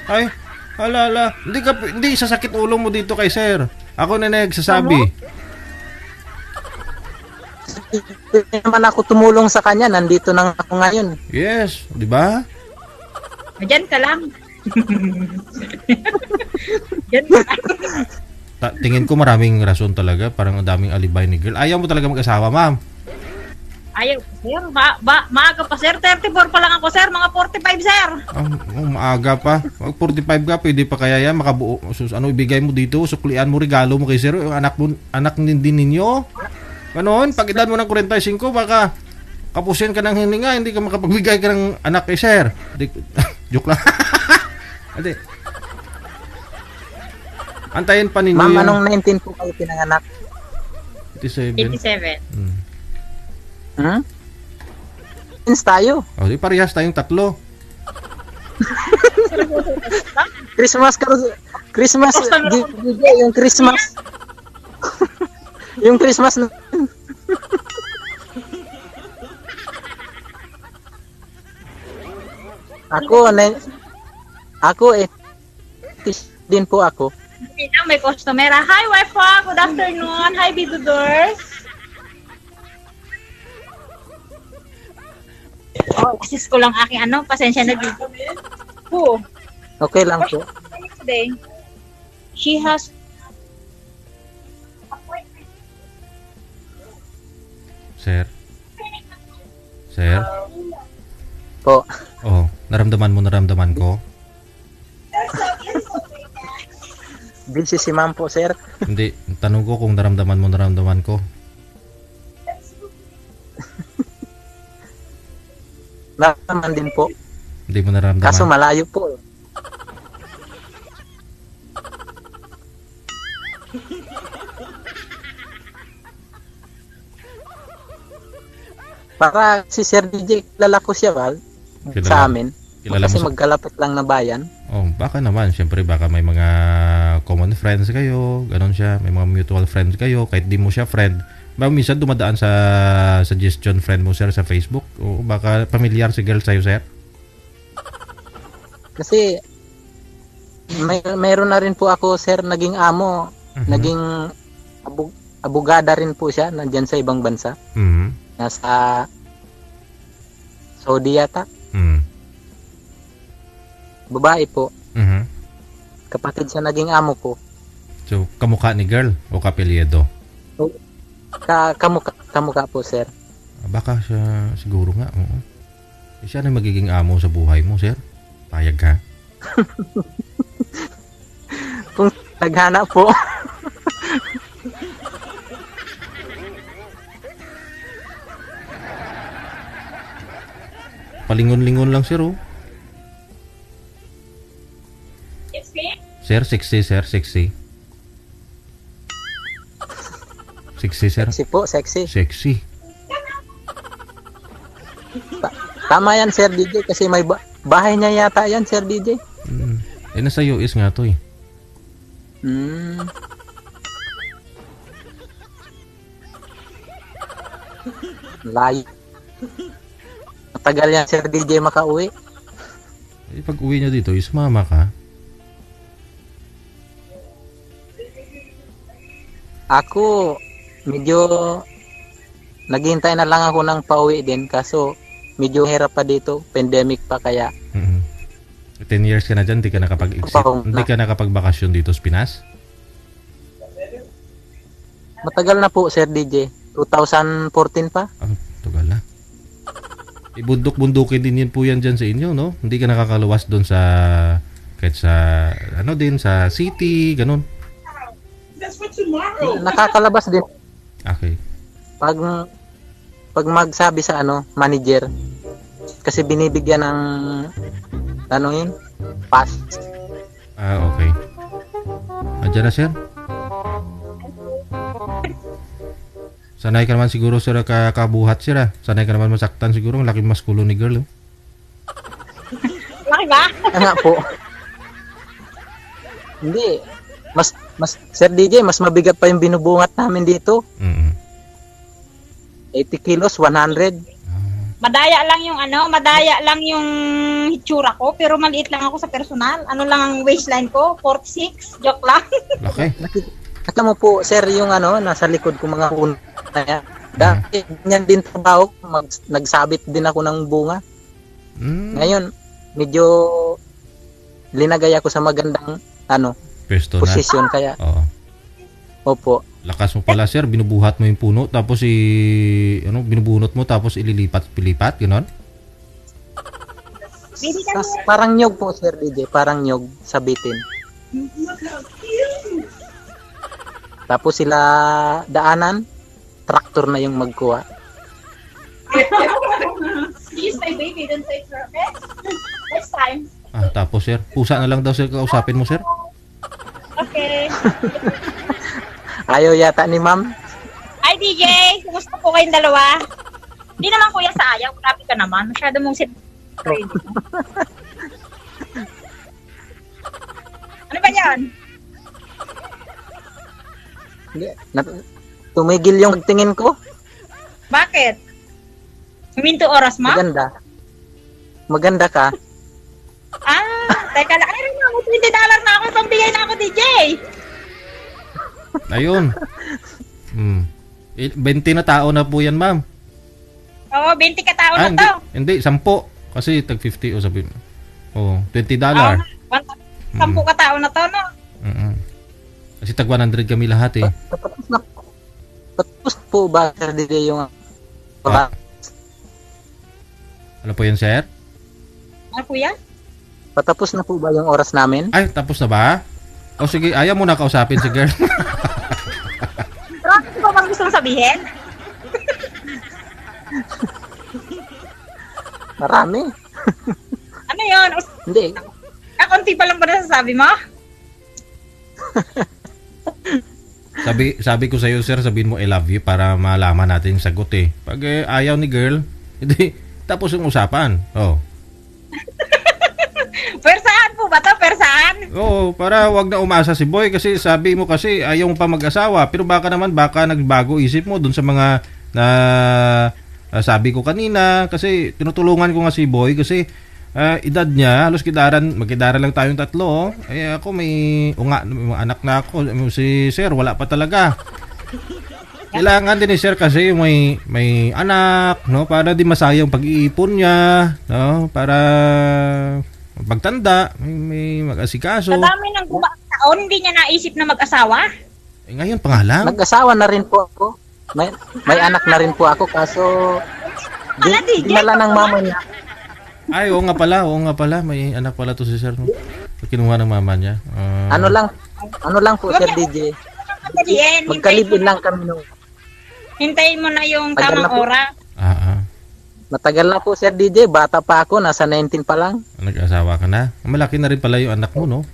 Ay, alala, hindi sasakit ulo mo dito kay sir. Ako na nagsasabi. Hindi naman ako tumulong sa kanya, nandito na ako ngayon. Yes, di ba? Diyan ka lang. Diyan ka lang. Tingin ko maraming rason talaga, parang ang daming alibay ni girl. Ayaw mo talaga mag-asawa, ma'am? Ayaw, sir. Maaga pa, sir. 34 pa lang ako, sir. Mga 45, sir. Maaga pa. Pag 45 ka, pwede pa kaya yan makabuo. Ano ibigay mo dito? Suklian mo, regalo mo kay sir. Yung anak din ninyo. Ganon, pag edad mo ng 45, baka kapusin ka ng hininga, hindi ka makapagbigay ka ng anak kay sir. Joke lang. Ate. Antayin pa ninyo Ma'am, anong 19 po kayo pinanganak? 87. 87. Twins tayo. Di parehas tayong tatlo. Christmas, DJ, yung Christmas. Yung Christmas na. Ako din po ako. Okay na, may customer. Hi, wife po. Good afternoon. Hi, Bidudors. Assist ko lang aking pasensya na dito. Who? Okay lang po. Today, she has Sir? Sir? Po. Naramdaman ko? Busy si ma'am po, sir. Hindi, tanong ko kung naramdaman ko. Naramdaman din po. Hindi mo naramdaman. Kaso malayo po. Para si Sir DJ, kilala ko siya, sa amin. Kilala kasi mo magkalapit lang na bayan. Baka naman. Siyempre, baka may mga common friends kayo. Ganon siya. May mga mutual friends kayo. Kahit di mo siya friend. Baka minsan dumadaan sa suggestion friend mo, sir, sa Facebook. O baka familiar si girl sa'yo, sir. Kasi, mayroon na rin po ako, sir, naging amo. Naging abogada rin po siya. Nandyan sa ibang bansa. Nasa Saudi yata. Babae po. Kapatid siya naging amo ko. So, kamukha ni girl o kapelyedo? Kamukha po, sir. Baka siya siguro nga. Oo. Siya na magiging amo sa buhay mo, sir. Payag ka? Kung naghana po. Palingon-lingon lang, sir, oh. Sir, sexy, sir, sexy. Sexy, sir. Sexy po, sexy. Sexy. Tama yan, Sir DJ, kasi may bahay niya yata yan, Sir DJ. Nasa US nga to, eh. Layo. Matagal yan, Sir DJ, makauwi. Pag uwi niya dito, ismama ka. Ako, medyo naghihintay na lang ako ng pauwi din, kaso medyo hirap pa dito, pandemic pa kaya. 10 years ka na dyan, hindi ka nakapagbakasyon dito sa Pinas? Matagal na po, Sir DJ. 2014 pa. Tagal na. Ibundok-bundukin din yun po yan dyan sa inyo, no? Hindi ka nakakaluwas doon sa kahit sa sa city, ganun. Nakakalabas din. Okay. Pag magsabi sa manager, kasi binibigyan ng pass. Okay. Andiyan na, sir? Sanay ka naman siguro, sir, kabuhat, sir, Sanay ka naman masaktan siguro. Ang laki maskulo ni girl, Laki ba? Nga po. Hindi. Mas Sir DJ, mas mabigat pa yung binubungat namin dito. 80 kilos, 100. Madaya lang yung hitsura ko, pero maliit lang ako sa personal. Ano lang ang waistline ko? 46. Joke lang. Laki. Nakita mo po, sir, yung nasa likod ko mga una niya. Dati, ganyan din trabaho. Nagsabit din ako ng bunga. Ngayon, medyo linagay ako sa magandang posisyon kaya. Oo. Opo. Lakas mo pala, sir. Binubuhat mo yung puno, tapos binubunot mo, tapos ililipat-pilipat, gano'n? Parang nyog po, Sir DJ. Parang nyog, sabitin. Tapos sila daanan, traktor na yung magkuha. Please, my baby, don't say perfect. Next time. Tapos, sir, pusa na lang daw, sir, kausapin mo, sir. Okay. Ayaw yata ni ma'am. Ay, DJ, kumusta po kayong dalawa? Hindi naman kuya sa ayaw. Grabe ka naman. Masyado mong Ano ba yan? Tumigil yung tingin ko. Bakit? Huminto oras mo? Maganda ka. Teka lang. Ay, $20 na ako. Pambigay na ako, DJ. Ayun. 20 na tao na po yan, ma'am. Oo, 20 ka tao na to. Hindi, 10. Kasi tag 50 o sabihin. $20. 10 ka tao na to, no? Kasi tag 100 kami lahat eh. Tapos po ba, Sir DJ, yung... Ano po yan, sir? Ano, kuya? Patapos na po ba yung oras namin? Ay, tapos na ba? O sige, ayaw mo na kausapin si girl. Pero ano ba bang gusto mong sabihin? Marami. Ano yun? Hindi. Kakunti pa lang ba nasasabi mo? Sabi ko sa iyo, sir, sabihin mo I love you para malaman natin yung sagot eh. Pag ayaw ni girl, hindi tapos yung usapan. Persaan po ba to? Persaan? Oo, para wag na umasa si boy kasi sabi mo kasi ayaw mo pa mag-asawa. Pero baka nagbago isip mo dun sa mga na sabi ko kanina kasi tinutulungan ko nga si boy kasi edad niya, halos magkidaran lang tayong tatlo. Ako may anak na ako. Si sir, wala pa talaga. Kailangan din ni sir kasi may anak, no? Para di masayang pag-iipon niya, no? Para pagtanda, may mag-asikaso. Sa dami ng taon, hindi niya naisip na mag-asawa? Ngayon pa nga lang. Nag-asawa na rin po ako. May anak na rin po ako kaso dinala ng mama niya. Ay, oo nga pala. May anak pala to si sir. No? Kinuha ng mama niya. Ano lang po, Sir DJ. Magkalibin lang kami nung. Hintayin mo na yung tamang oras. Matagal na po, Sir DJ. Bata pa ako. Nasa 19 pa lang. Nag-asawa ka na? Malaki na rin pala yung anak mo, no?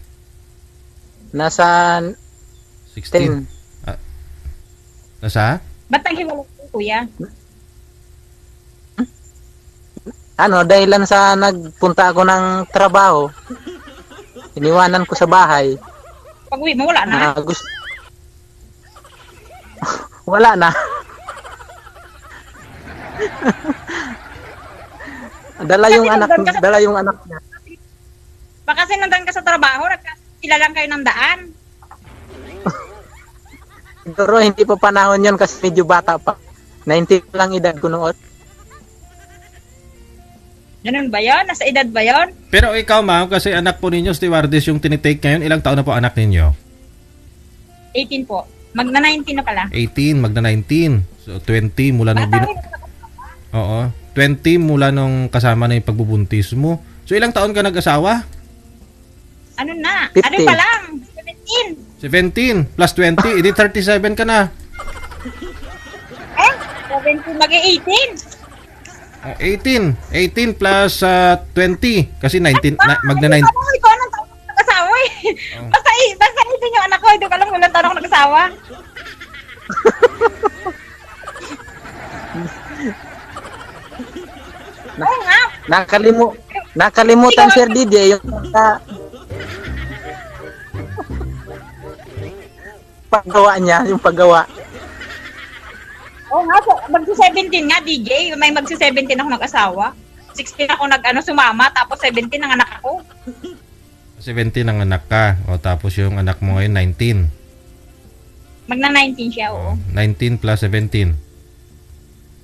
Nasa 16. Nasa? Ba't ang hiwalay ko, kuya? Dahilan sa nagpunta ako ng trabaho. Iniwanan ko sa bahay. Pag-uwi mo, wala na? Wala na. Dala yung anak niya. Baka sinundan ka sa trabaho, nagkasila lang kayo ng daan. Siguro hindi pa panahon yun kasi medyo bata pa. 19 lang edad ko noon. Ganun ba yun? Nasa edad ba yun? Pero ikaw, ma'am, kasi anak po ninyo, stewardess yung tinitake ngayon. Ilang taon na po anak ninyo? 18 po. Magna-19 na pala. 18, magna-19. So, 20 mula nung... Oo. 20 mula nung kasama na yung pagbubuntis mo. So, ilang taon ka nag-asawa? Ano na? 15. Ano pa lang? 17 plus 20, edi 37 ka na. 17 mag-18. 18 plus 20 kasi 19 magna-19. Ikaw anong taon ka nag-asawa eh. Basta 18 yung anak ko, hindi ko alam kung ilang taon ako nag-asawa. Oo nga. Nakalimutan, Sir DJ, yung paggawa niya, yung paggawa. Oo nga, magsi-17 nga, DJ. May magsi-17 ako nag-asawa. 16 ako sumama, tapos 17 ang anak ako. 17 ang anak ka, o tapos yung anak mo ngayon 19. Magna-19 siya, oo. 19 plus 17.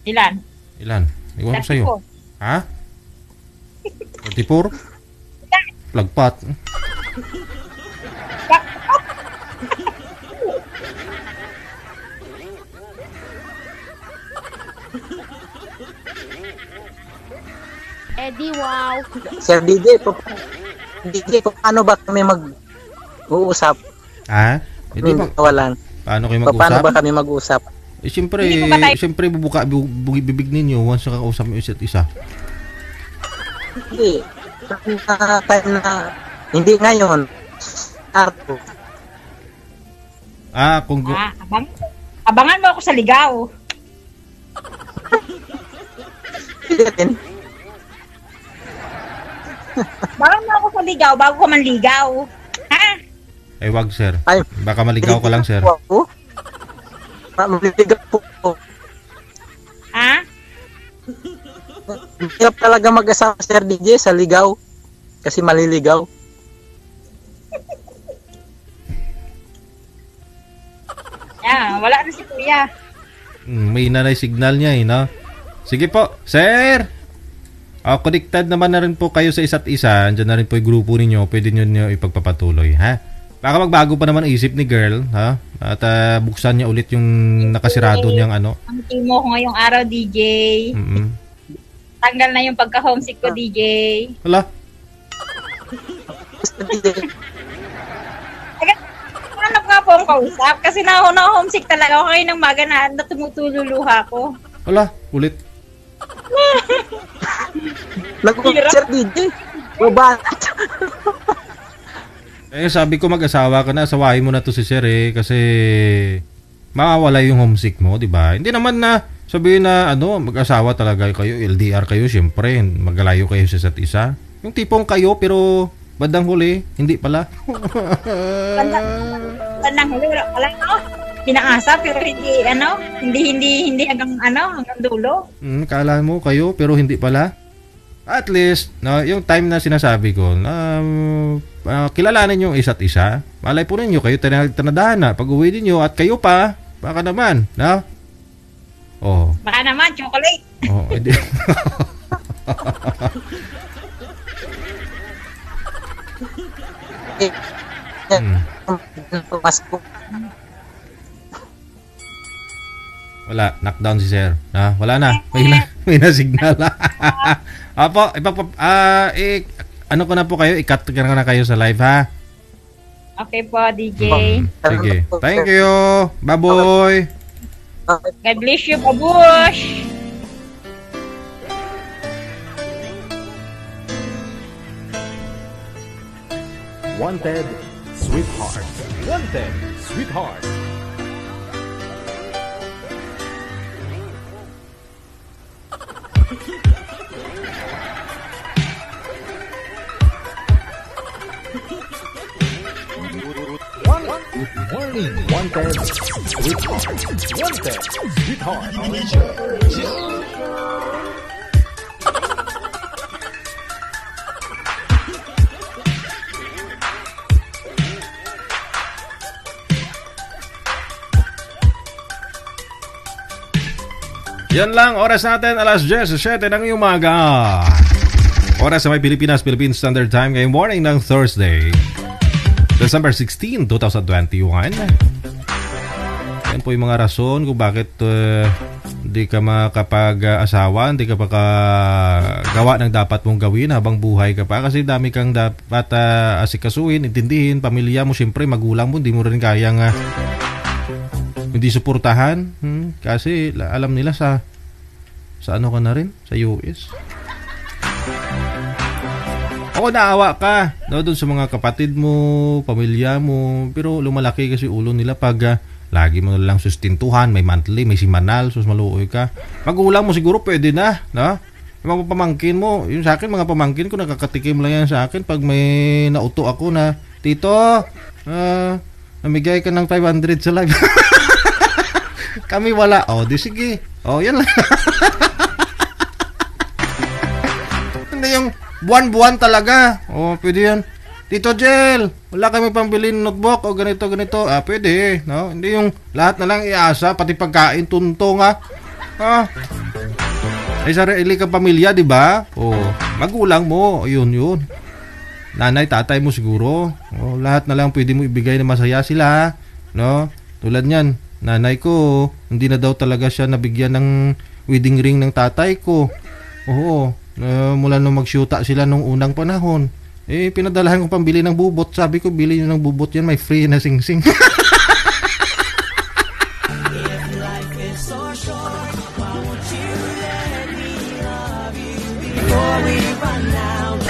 Ilan? Iwan ko sa'yo. Ha? 34? Lagpat. Eddie, wow. Sir DJ, paano ba kami mag-uusap? Hindi ba? Kawalan. Paano kayo mag-usap? Paano ba kami mag-usap? Siyempre bubuka bibig ninyo once nakakausap mo isa't isa. Hindi. Hindi ngayon. Arto. Abangan mo ako sa ligaw. Abangan mo ako sa ligaw bago ka manligaw. Ha? Ay, wag, sir. Baka maligaw ka lang, sir. Maliligaw po. Ha? Hirap talaga mag-asawa, Sir DJ, sa ligaw. Kasi maliligaw. Wala na si Kuya. May nanay signal niya no? Sige po, sir. Connected naman na rin po kayo sa isa't isa. Andiyan na rin po yung grupo ninyo. Pwede nyo ipagpapatuloy, ha? Baka magbago pa naman isip ni girl, ha? At buksan niya ulit yung nakasirado niyang ano. Ang timo ko ngayong araw, DJ. Tanggal na yung pagka-homesick ko, DJ. Wala. Hanap nga po ang kausap kasi na-homesick talaga ako ngayon ng maga na tumutululuha ko. Wala, ulit. Sir DJ. Babat. Sabi ko mag-asawa ka na, asawahin mo na to si sir kasi mawawala yung homesick mo, di ba? Hindi naman na sabihin na mag-asawa talaga kayo, LDR kayo, syempre, magalayo kayo sa isa't isa. Yung tipong kayo pero bandang huli, hindi pala. Bandang huli, wala pala, pinaasa pero hindi hanggang dulo. Kala mo kayo pero hindi pala. At least, yung time na sinasabi ko, kilalanin yung isa't isa. Malay po ninyo, kayo tanadahan pag uwi ninyo at kayo pa, baka naman, Oh. Baka naman, chocolate. Oh, edi. Wala, knockdown si sir. Wala na. May na signal. Apo, ano ko na po kayo, i-cut ka na kayo sa live, ha? Okay po, DJ. Sige. Thank you. Baboy. God bless you, Babush. Wanted, sweetheart. Wanted, sweetheart. Good morning, Wanted, sweetheart. Wanted, sweetheart. Yan lang, oras natin, alas 10:07 ng umaga. Oras sa may Pilipinas, Philippine Standard Time ngayong morning ng Thursday, December 16, 2021. Yan po yung mga rason kung bakit hindi ka makapag-asawa, hindi ka gawa ng dapat mong gawin habang buhay ka pa. Kasi dami kang dapat asikasuhin, intindihin, pamilya mo, siyempre magulang mo, hindi mo rin kayang hindi suportahan. Kasi alam nila sa ano ka na rin, sa US. O naawa ka doon sa mga kapatid mo, pamilya mo, pero lumalaki kasi ulo nila pag lagi mo na lang sustintuhan, may monthly, may simanal, sus maluoy ka. Magulang mo siguro pwede na, no? Yung mga pamangkin mo, yung sa akin, mga pamangkin ko nakakatikim lang yan sa akin pag may nauto ako na, Tito, namigay ka ng 500 sa live. Kami wala. Di sige. Yan lang. Hindi yung buwan-buwan talaga. Pwede yan. Tito Jel, wala kami pambili ng notebook o ganito. Pwede. No? Hindi yung lahat na lang iasa, pati pagkain, tuntong Ay sarili kang pamilya, di ba? Magulang mo. Yun. Nanay, tatay mo siguro. Lahat na lang pwede mo ibigay na masaya sila. No? Tulad niyan. Nanay ko, hindi na daw talaga siya nabigyan ng wedding ring ng tatay ko. Mula nung magsyuta sila nung unang panahon. Pinadalahan ko pambili ng bubot. Sabi ko, bili nyo ng bubot yan, may free na sing-sing.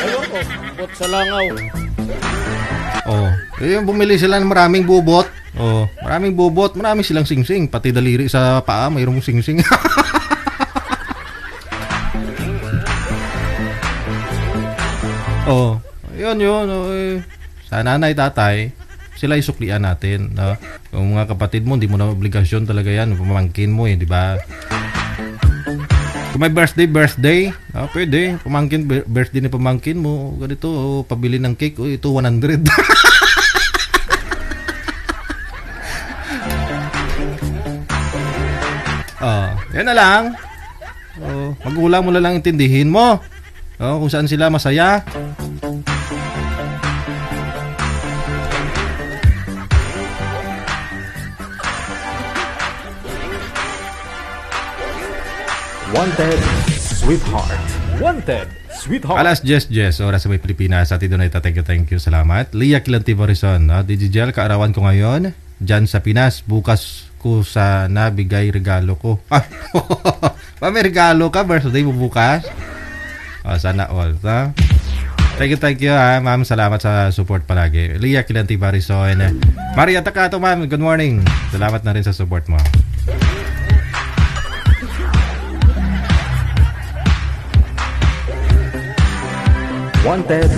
Ayoko, ambot sa langaw. Bumili sila ng maraming bubot. Maraming bubot, marami silang sing-sing. Pati daliri sa paa, mayroong sing-sing. Yun. Sa nanay, tatay, sila isuklian natin. Yung mga kapatid mo, hindi mo na obligasyon talaga yan. Pamangkin mo di ba? Kung may birthday, pwede. Pamangkin, birthday ni pamangkin mo. Ganito, pabili ng cake. Ito 100. Yan na lang. Magulang mo na lang intindihin mo. Kung saan sila masaya. Wanted, Sweetheart. Wanted, Sweetheart. Alas Jess, oras sa may Pilipinas. At ito na thank you, salamat. Lia Kilantivo Rizon, DJ kaarawan ko ngayon. Diyan sa Pinas, bukas ko sa nabigay regalo ko. May regalo ka, birthday mo bukas? Sana all. Thank you ma'am. Salamat sa support palagi. Lia Kilantivo Rizon. Maria Takato, ma'am. Good morning. Salamat na rin sa support mo. Wanted,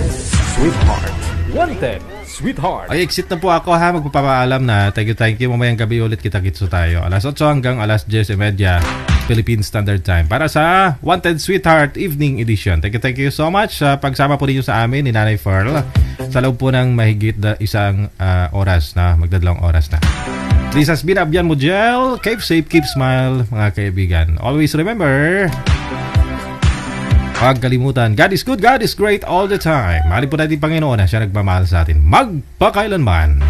Sweetheart. Wanted, Sweetheart. Ay, exit na po ako magpapaalam na. Thank you. Mamayang gabi ulit kita-kitso tayo. Alas 8 hanggang alas 10:30 Philippine Standard Time. Para sa Wanted Sweetheart Evening Edition. Thank you so much. Pagsama po ninyo sa amin ni Nanay Ferl. Sa loob po ng mahigit isang oras na. Magdadalawang oras na. This has been Abyan Mujel. Keep safe, keep smile, mga kaibigan. Always remember... Huwag kalimutan, God is good, God is great all the time. Mahali po natin Panginoon na siya nagmamahal sa atin. Magpakailanman.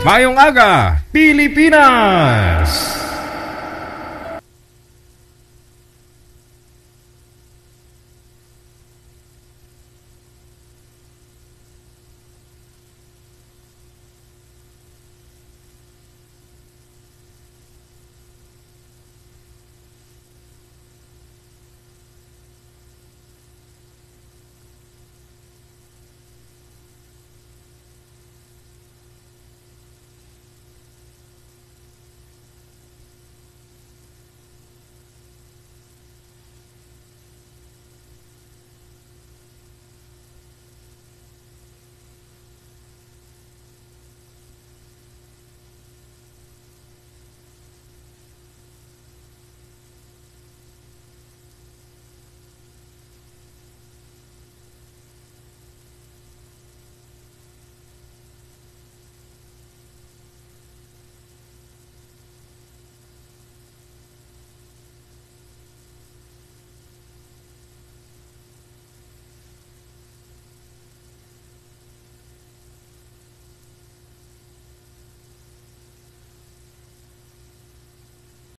Mayong aga, Pilipinas!